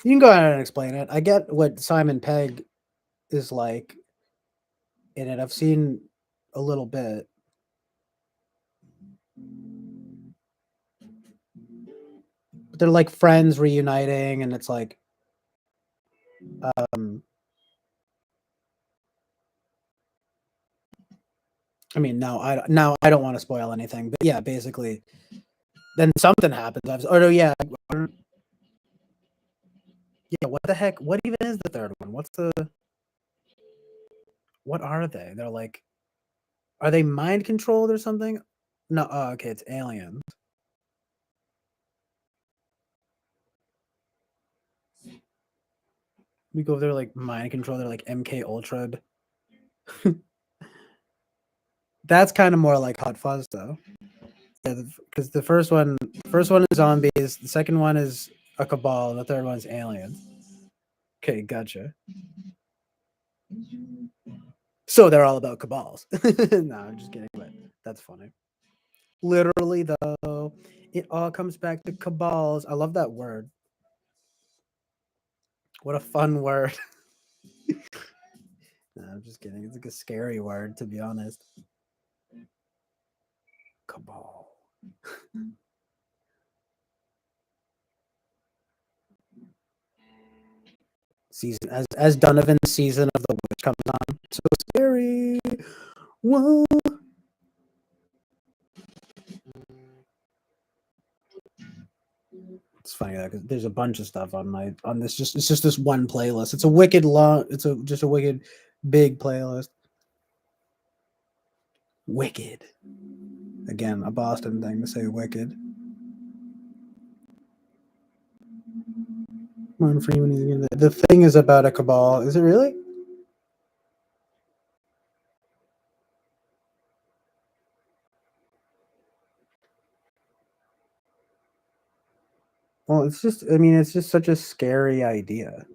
can go ahead and explain it. I get what Simon Pegg is like in it. I've seen a little bit. But they're like friends reuniting, and it's like, I mean, now I don't want to spoil anything, but yeah, basically, then something happens. Oh no, yeah, yeah. What the heck? What even is the third one? What are they? They're like, are they mind controlled or something? No, oh, okay, it's aliens. We go there like mind control. They're like MK Ultra. That's kind of more like Hot Fuzz though. Yeah, because the first one is zombies. The second one is a cabal. And the third one is aliens. Okay, gotcha. So they're all about cabals. No, I'm just kidding, but that's funny. Literally, though, it all comes back to cabals. I love that word. What a fun word. No, I'm just kidding. It's like a scary word, to be honest. Cabal. Season as Donovan's season of the witch comes on. So scary. Whoa. It's funny because there's a bunch of stuff on this. It's just this one playlist. It's a wicked long. It's just a wicked big playlist. Wicked. Again, a Boston thing to say wicked. Martin Freeman is in the thing is about a cabal. Is it really? Well, it's just. I mean, it's just such a scary idea.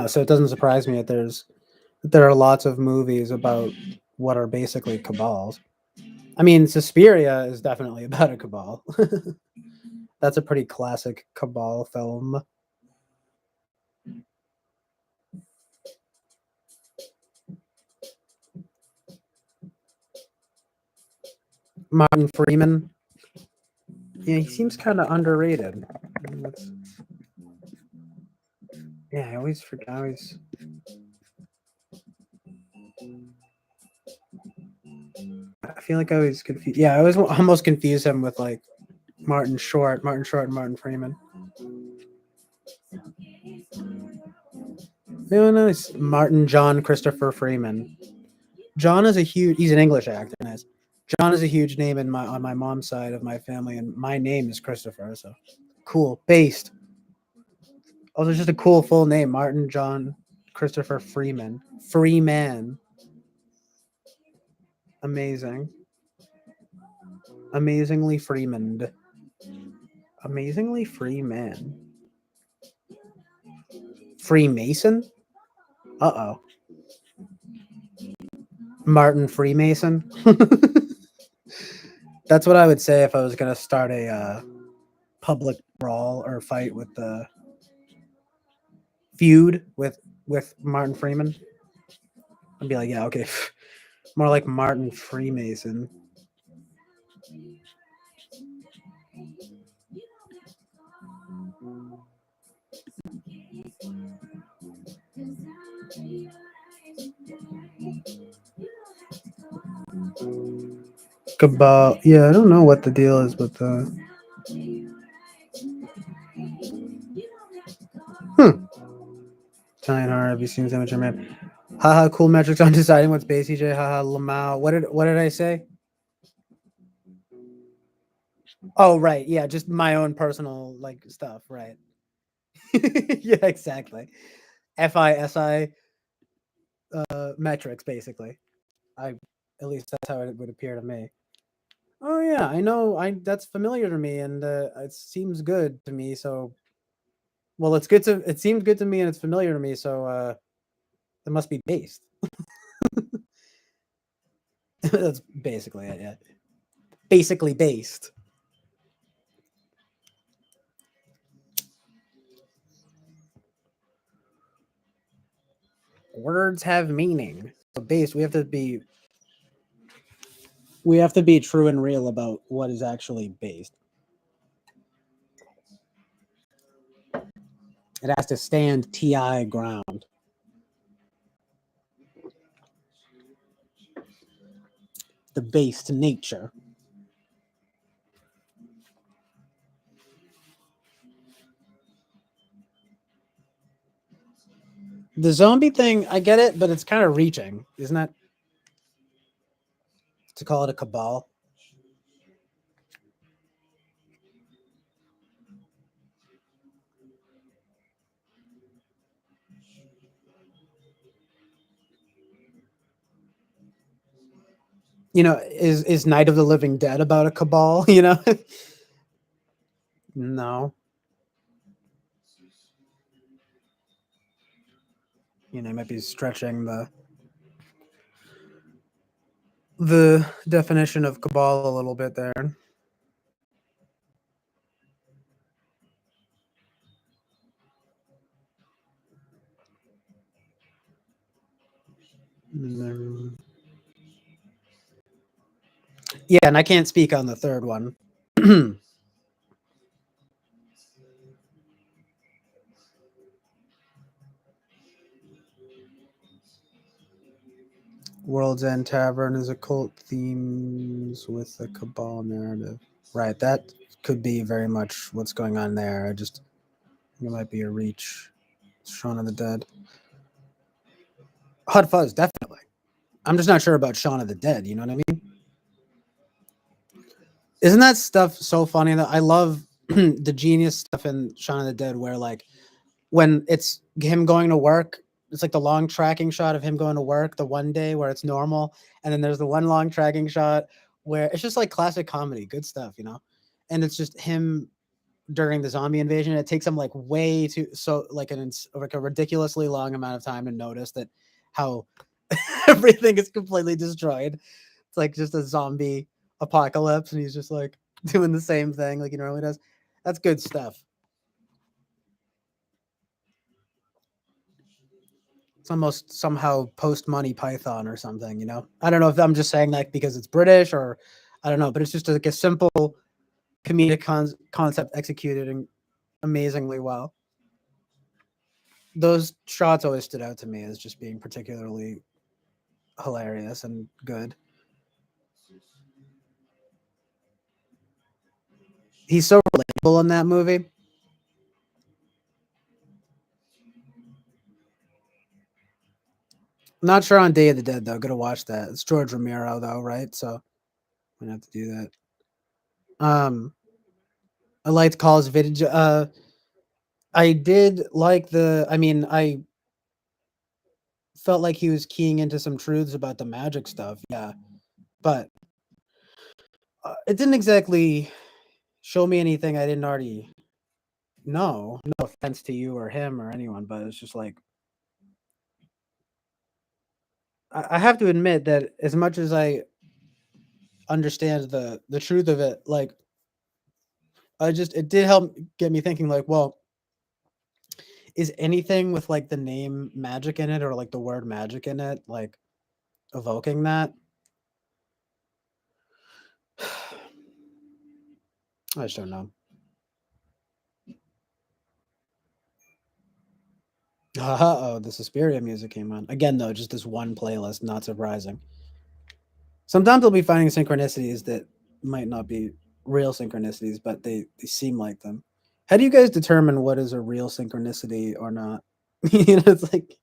So it doesn't surprise me that there are lots of movies about what are basically cabals. I mean, Suspiria is definitely about a cabal. That's a pretty classic cabal film. Martin Freeman. Yeah, he seems kind of underrated. Yeah, I always forget. I feel like I always confuse. Yeah, I always almost confuse him with like Martin Short, and Martin Freeman. No, it's Martin John Christopher Freeman. John is he's an English actor. Nice. John is a huge name on my mom's side of my family, and my name is Christopher. So cool, based. Also, just a cool full name, Martin John Christopher Freeman. Freeman. Amazing. Amazingly Freeman. Amazingly free man. Freemason? Uh-oh. Martin Freemason? That's what I would say if I was going to start a public brawl or fight with the feud with Martin Freeman. I'd be like, yeah, okay. More like Martin Freemason. Cabal. Yeah, I don't know what the deal is with the. Italian horror. Have you seen Amateur Man? Haha, cool metrics on deciding what's base EJ. Haha, Lamau. What did I say? Oh, right. Yeah, just my own personal like stuff, right? Yeah, exactly. FISI metrics, basically. At least that's how it would appear to me. Oh yeah, I know. That's familiar to me, and it seems good to me. So Well, it's good to. It seemed good to me, and it's familiar to me. So it must be based. That's basically it. Yeah, basically based. Words have meaning. So based, we have to be. We have to be true and real about what is actually based. It has to stand TI ground. The based nature. The zombie thing, I get it, but it's kind of reaching, isn't it? To call it a cabal. Is Night of the Living Dead about a cabal? No. Might be stretching the definition of cabal a little bit there. Yeah, and I can't speak on the third one. World's End Tavern is occult themes with the cabal narrative. Right, that could be very much what's going on there. It might be a reach. Shaun of the Dead. Hot Fuzz, definitely. I'm just not sure about Shaun of the Dead. You know what I mean? Isn't that stuff so funny? That I love the genius stuff in Shaun of the Dead, where like when it's him going to work, it's like the long tracking shot of him going to work the one day where it's normal, and then there's the one long tracking shot where it's just like classic comedy, good stuff. And it's just him during the zombie invasion. It takes him like way too like a ridiculously long amount of time to notice that how everything is completely destroyed. It's like just a zombie apocalypse, and he's just like doing the same thing like he normally does. That's good stuff. It's almost somehow post Monty Python or something. I don't know if I'm just saying that because it's British or I don't know, but it's just like a simple comedic concept executed amazingly well. Those shots always stood out to me as just being particularly hilarious and good. He's so relatable in that movie. Not sure on Day of the Dead though. Gotta watch that. It's George Romero though, right? So I'm gonna have to do that. I liked Call's video. I did like I mean, I felt like he was keying into some truths about the magic stuff. Yeah, but it didn't exactly show me anything I didn't already know. No offense to you or him or anyone, but it's just like I have to admit that as much as I understand the truth of it, like it did help get me thinking. Like, well, is anything with like the name magic in it or like the word magic in it like evoking that? I just don't know. Oh, the Suspiria music came on. Again, though, just this one playlist, not surprising. Sometimes I'll be finding synchronicities that might not be real synchronicities, but they seem like them. How do you guys determine what is a real synchronicity or not? It's like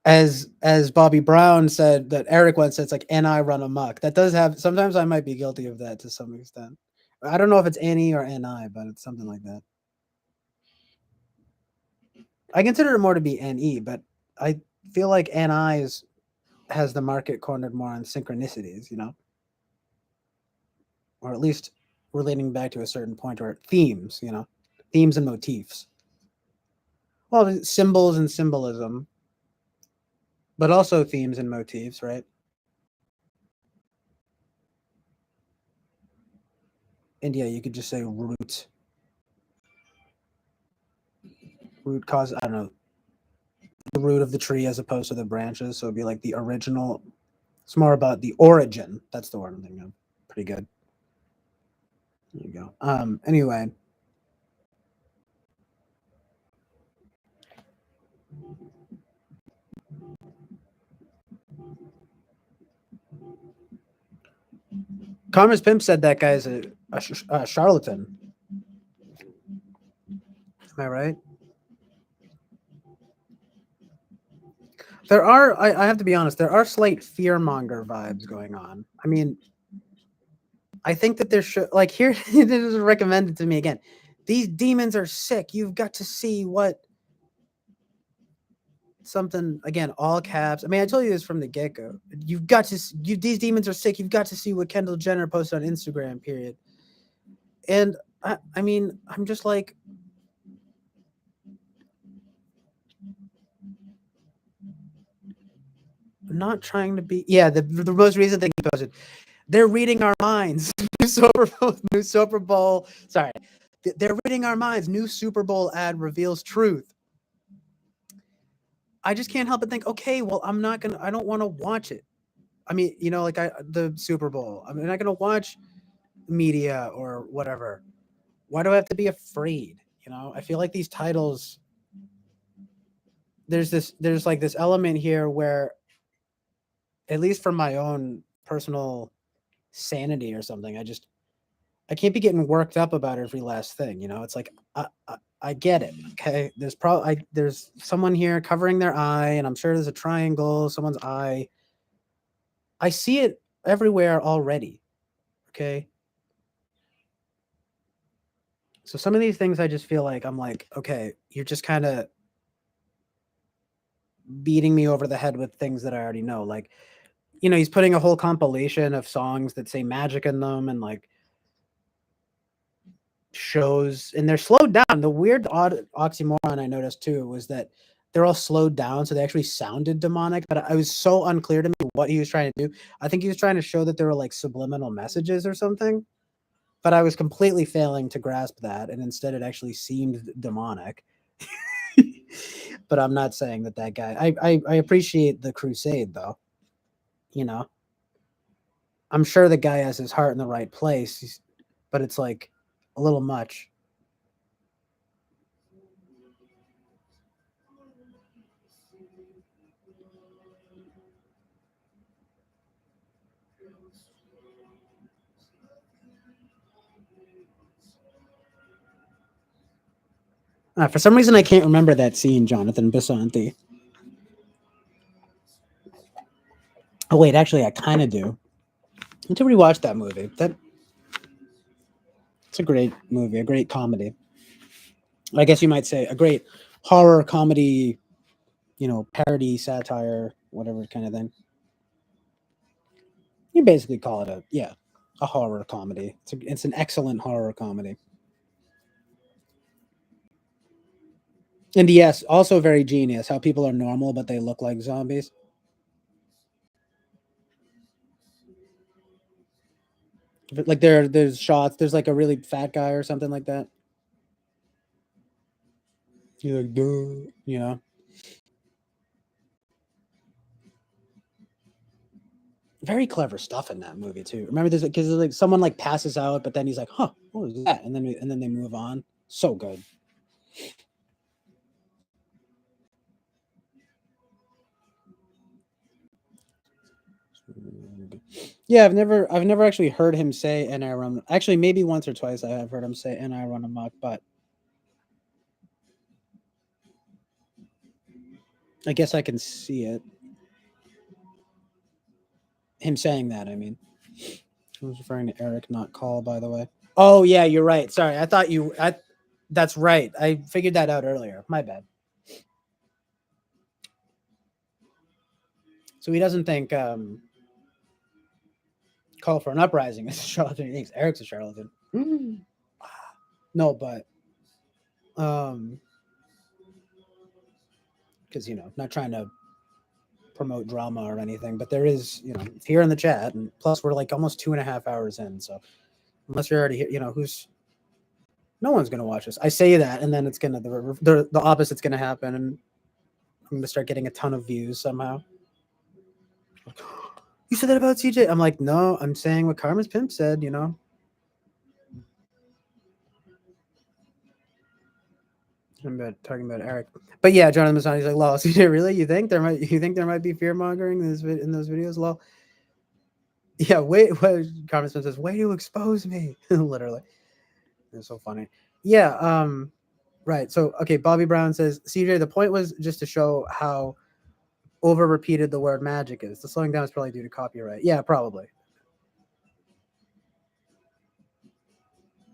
as Bobby Brown said that Eric once said, it's like NI run amok. That does have sometimes I might be guilty of that to some extent. I don't know if it's NE or NI, but it's something like that. I consider it more to be NE, but I feel like NI has the market cornered more on synchronicities, or at least relating back to a certain point or themes. themes and motifs. Well, symbols and symbolism, but also themes and motifs, right? And yeah, you could just say root. Root cause, I don't know, the root of the tree as opposed to the branches. So it'd be like the original. It's more about the origin. That's the word I'm thinking of. Pretty good. There you go. Anyway. Commerce Pimp said that guy's a charlatan. Am I right? There are, I have to be honest, there are slight fearmonger vibes going on. I mean, I think that there should, like, here, it is recommended to me again. These demons are sick. You've got to see what something, again, all caps. I mean, I told you this from the get-go. You've got to, these demons are sick. You've got to see what Kendall Jenner posted on Instagram, period. And I mean, I'm just like, I'm not trying to be, yeah, the most recent thing he posted, they're reading our minds. New Super Bowl. Sorry. They're reading our minds. New Super Bowl ad reveals truth. I just can't help but think, okay, well, I don't want to watch it. I mean, you know, like the Super Bowl. I'm not going to watch media or whatever. Why do I have to be afraid? You know, I feel like these titles, there's like this element here where, at least for my own personal sanity or something, I can't be getting worked up about every last thing. You know, it's like, I get it. Okay. There's someone here covering their eye, and I'm sure there's a triangle, someone's eye. I see it everywhere already. Okay. So some of these things I just feel like I'm like, okay, you're just kind of beating me over the head with things that I already know. Like, you know, he's putting a whole compilation of songs that say magic in them and like shows, and they're slowed down. The weird odd oxymoron I noticed too was that they're all slowed down, so they actually sounded demonic, but I was so unclear to me what he was trying to do. I think he was trying to show that there were like subliminal messages or something, but I was completely failing to grasp that, and instead it actually seemed demonic. But I'm not saying that guy, I appreciate the crusade though. You know, I'm sure the guy has his heart in the right place, but it's like a little much. For some reason, I can't remember that scene, Jonathan Bissanti. Oh wait, actually, I kind of do. I need to rewatch that movie. It's a great movie, a great comedy. I guess you might say a great horror comedy, you know, parody, satire, whatever kind of thing. You basically call it a horror comedy. It's an excellent horror comedy. And yes, also very genius how people are normal but they look like zombies. Like there's shots. There's like a really fat guy or something like that. You're like, duh, you know. Very clever stuff in that movie too. Remember, there's because like someone like passes out, but then he's like, "Huh, what was that?" And then they move on. So good. Yeah, I've never actually heard him say "and I run." Actually, maybe once or twice I have heard him say "and I run amok," but I guess I can see it. Him saying that. I mean, I was referring to Eric, not Call, by the way. Oh yeah, you're right. Sorry, I thought you. That's right. I figured that out earlier. My bad. So he doesn't think Call for an Uprising is a charlatan. He thinks Eric's a charlatan. No, but Um, because not trying to promote drama or anything, but there is, it's here in the chat, and plus we're like almost 2.5 hours in, so unless you're already here, who's no one's gonna watch this. I say that, and then it's gonna the opposite's gonna happen, and I'm gonna start getting a ton of views somehow. You said that about CJ. I'm like, no, I'm saying what Karma's Pimp said. I'm talking about Eric, but yeah, Jonathan Masani's like, "Lol, CJ, really? You think there might be fear mongering in those videos? Lol." Yeah, wait. What Carmen Smith says, "Way to expose me," literally. It's so funny. Yeah. Right. So, okay. Bobby Brown says, "CJ, the point was just to show how over repeated the word magic is. The slowing down is probably due to copyright. Yeah, probably.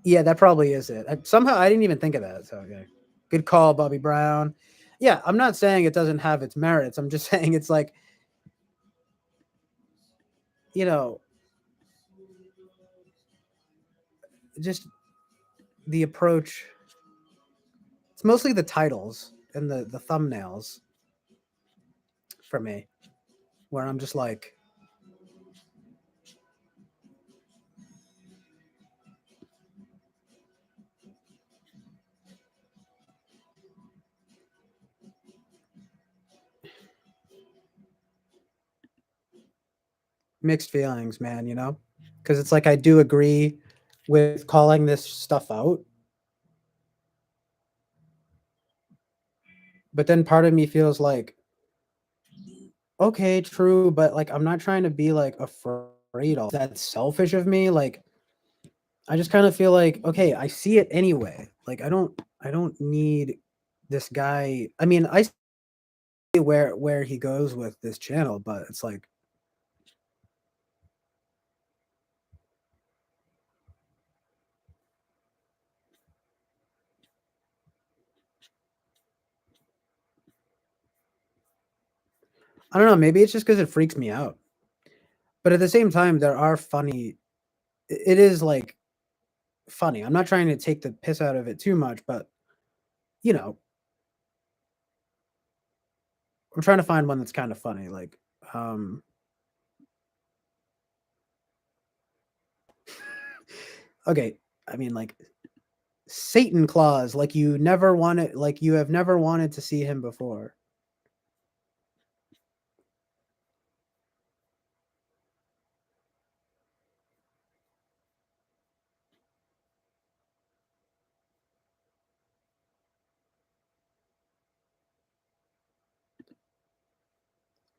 Yeah, that probably is it. Somehow I didn't even think of that. So, yeah, good call, Bobby Brown. Yeah, I'm not saying it doesn't have its merits. I'm just saying it's like, you know, just the approach. It's mostly the titles and the thumbnails for me, where I'm just like, mixed feelings, man, because it's like I do agree with calling this stuff out, but then part of me feels like, okay, true, but like I'm not trying to be like afraid of that's selfish of me. Like I just kind of feel like, okay, I see it anyway. Like I don't need this guy. I mean, I see where he goes with this channel, but it's like I don't know, maybe it's just because it freaks me out. But at the same time, there are funny it is like funny. I'm not trying to take the piss out of it too much, but you know, I'm trying to find one that's kind of funny. Like, um, okay, I mean, like Satan Claus, like you have never wanted to see him before.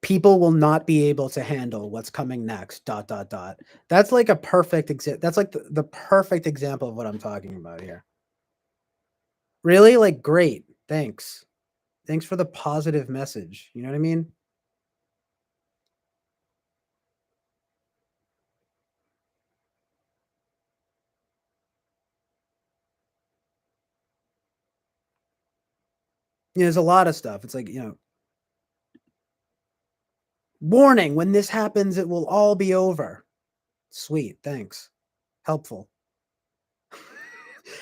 People will not be able to handle what's coming next. Dot dot dot. That's like a perfect example. That's like the perfect example of what I'm talking about here. Really, like, great. Thanks. Thanks for the positive message. You know what I mean? There's a lot of stuff. It's like, warning, when this happens, it will all be over. Sweet, thanks. Helpful.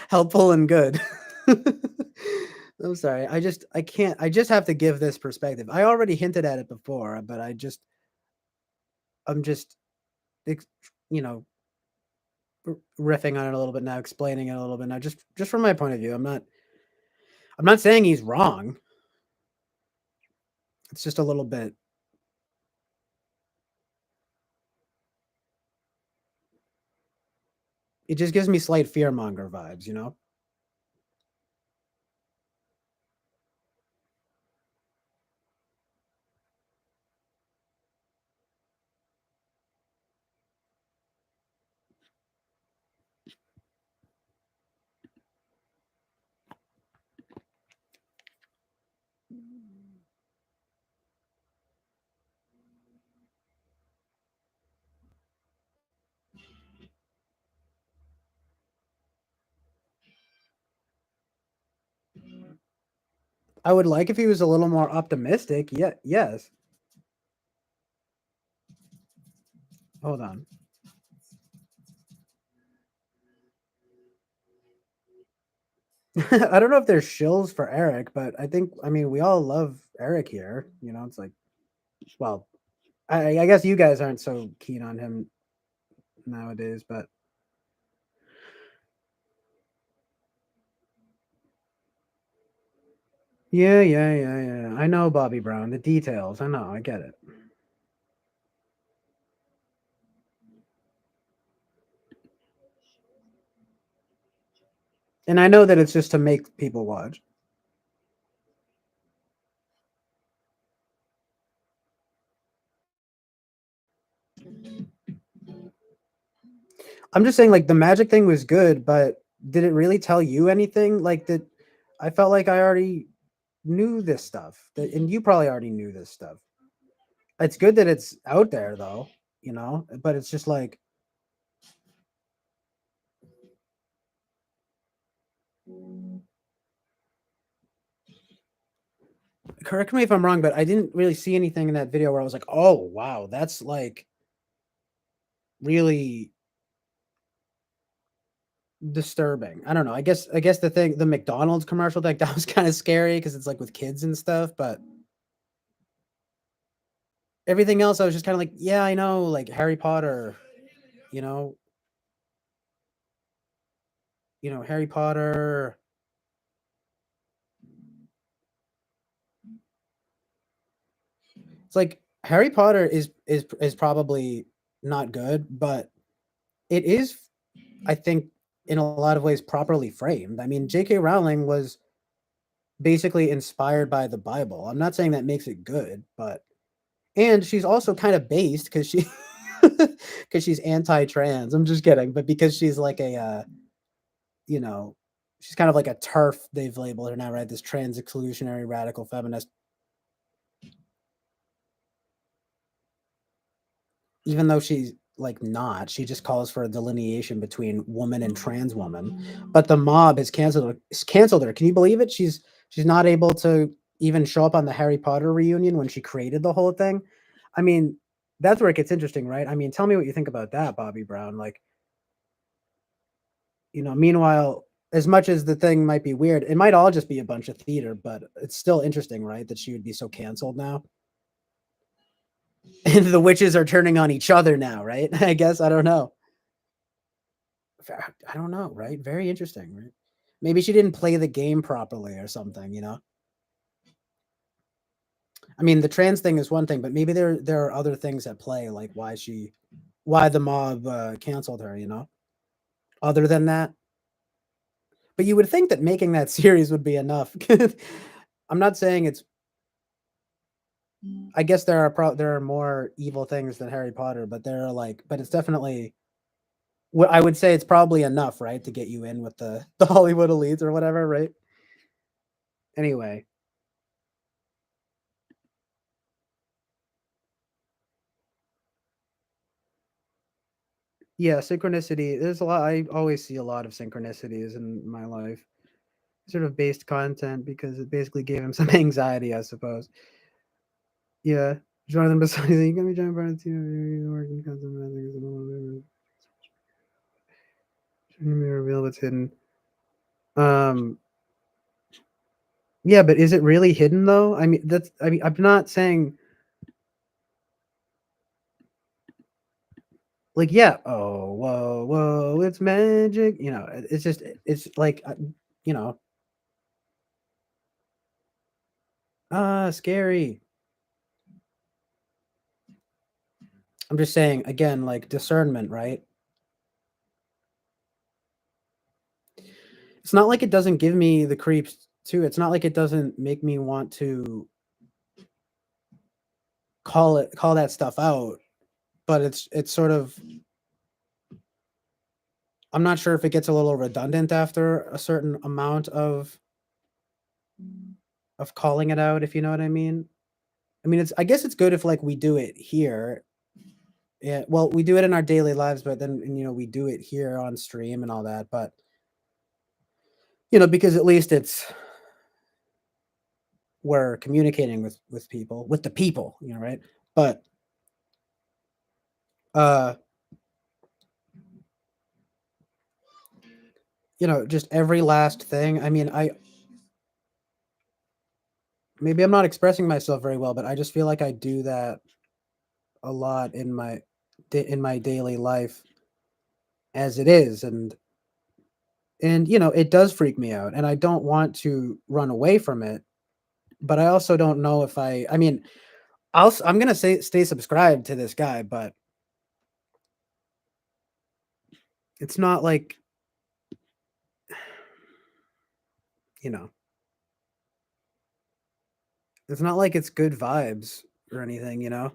Helpful and good. I'm sorry. I can't. I just have to give this perspective. I already hinted at it before, but I'm just, you know, riffing on it a little bit now, explaining it a little bit now, just from my point of view. I'm not saying he's wrong. It's just a little bit. It just gives me slight fearmonger vibes. I would like if he was a little more optimistic. Yeah, yes. Hold on. I don't know if there's shills for Eric, but I mean, we all love Eric here. You know, it's like, well, I guess you guys aren't so keen on him nowadays, but yeah. I know Bobby Brown, the details. I know, I get it. And I know that it's just to make people watch. I'm just saying, like, the magic thing was good, but did it really tell you anything? Like, did I felt like I already knew this stuff, and you probably already knew this stuff. It's good that it's out there, though, you know. But it's just like, correct me if I'm wrong, but I didn't really see anything in that video where I was like, oh wow, that's like really disturbing. I don't know. I guess the McDonald's commercial, like, that was kind of scary because it's like with kids and stuff, but everything else I was just kind of like, yeah, I know, like Harry Potter, you know, Harry Potter. It's like Harry Potter is probably not good, but it is, I think, in a lot of ways properly framed. I mean, J.K. Rowling was basically inspired by the Bible. I'm not saying that makes it good, but and she's also kind of based because she because she's anti-trans. I'm just kidding, but because she's like a you know, she's kind of like a turf, they've labeled her now, right? This trans exclusionary radical feminist. Even though she's like not, she just calls for a delineation between woman and trans woman. But the mob has canceled her. Can you believe it? She's not able to even show up on the Harry Potter reunion when she created the whole thing. I mean, that's where it gets interesting, right? I mean, tell me what you think about that, Bobby Brown. Like, meanwhile, as much as the thing might be weird, it might all just be a bunch of theater, but it's still interesting, right? That she would be so canceled now. And the witches are turning on each other now, right? I guess. I don't know. I don't know, right? Very interesting, right? Maybe she didn't play the game properly or something, you know? I mean, the trans thing is one thing, but maybe there are other things at play, like why the mob canceled her, you know? Other than that, but you would think that making that series would be enough. I'm not saying it's. I guess there are more evil things than Harry Potter, but there are like, but it's definitely. I would say it's probably enough, right, to get you in with the Hollywood elites or whatever, right? Anyway, yeah, synchronicity. There's a lot. I always see a lot of synchronicities in my life. Sort of based content because it basically gave him some anxiety, I suppose. Yeah, Jonathan besides you got me John Barnes, working content reveal what's hidden. Um, yeah, but is it really hidden though? I mean, I'm not saying like, yeah. Oh, whoa, it's magic. It's just it's like you know, scary. I'm just saying again, like discernment, right? It's not like it doesn't give me the creeps too. It's not like it doesn't make me want to call that stuff out, but it's sort of. I'm not sure if it gets a little redundant after a certain amount of calling it out, if you know what I mean. I mean, I guess it's good if like we do it here. Yeah, well, we do it in our daily lives, but then we do it here on stream and all that. But because at least it's we're communicating with people, with the people, right? But uh just every last thing. I mean, maybe I'm not expressing myself very well, but I just feel like I do that a lot in my daily life as it is, and it does freak me out, and I don't want to run away from it, but I also don't know if I mean, I'm gonna say stay subscribed to this guy, but it's not like you know it's not like it's good vibes or anything. I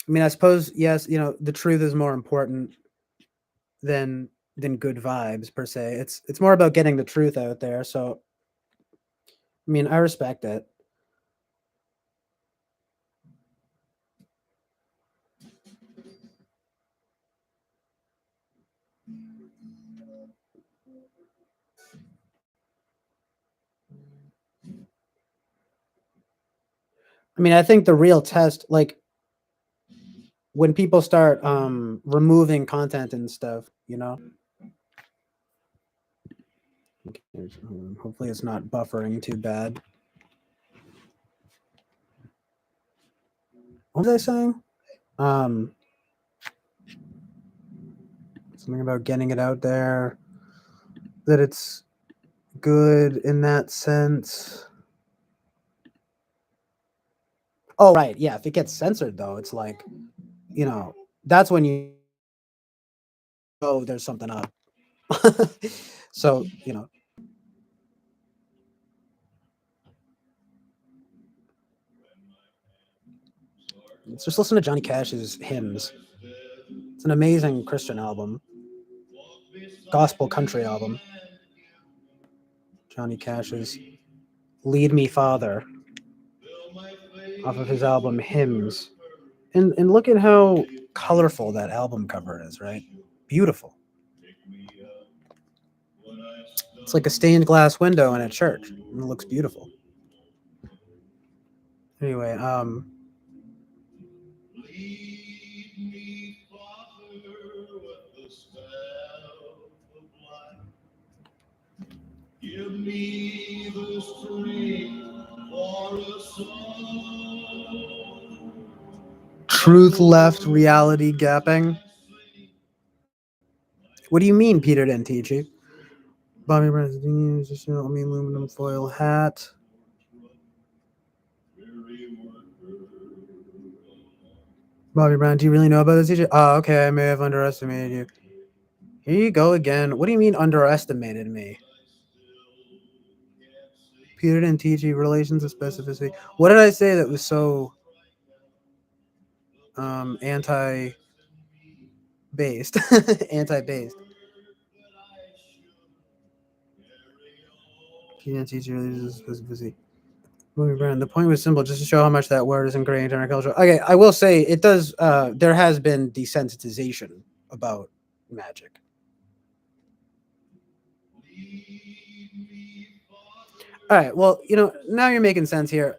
mean, I suppose yes, the truth is more important than good vibes per se. It's more about getting the truth out there. So I mean, I respect it. I mean, I think the real test, like when people start removing content and stuff. Okay, hopefully it's not buffering too bad. What was I saying? Something about getting it out there, that it's good in that sense. Oh, right. Yeah. If it gets censored, though, it's like, that's when there's something up. So, let's just listen to Johnny Cash's hymns. It's an amazing Christian album, gospel country album. Johnny Cash's Lead Me Father, off of his album Hymns. And look at how colorful that album cover is, right? Beautiful. It's like a stained glass window in a church. And it looks beautiful. Anyway, Give me the strength for a song. truth left, reality gapping. What do you mean, Peter didn't teach you? Bobby Brown's just aluminum foil hat. Bobby Brown, do you really know about this teacher? Oh, okay, I may have underestimated you. Here you go again. What do you mean underestimated me? Peter didn't teach you relations of specificity. What did I say that was so anti-based? Anti-based. He didn't teach you relations of specificity. The point was simple, just to show how much that word is ingrained in our culture. Okay, I will say it does. There has been desensitization about magic. All right. Well, now you're making sense here.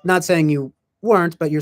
Not saying you weren't, but you're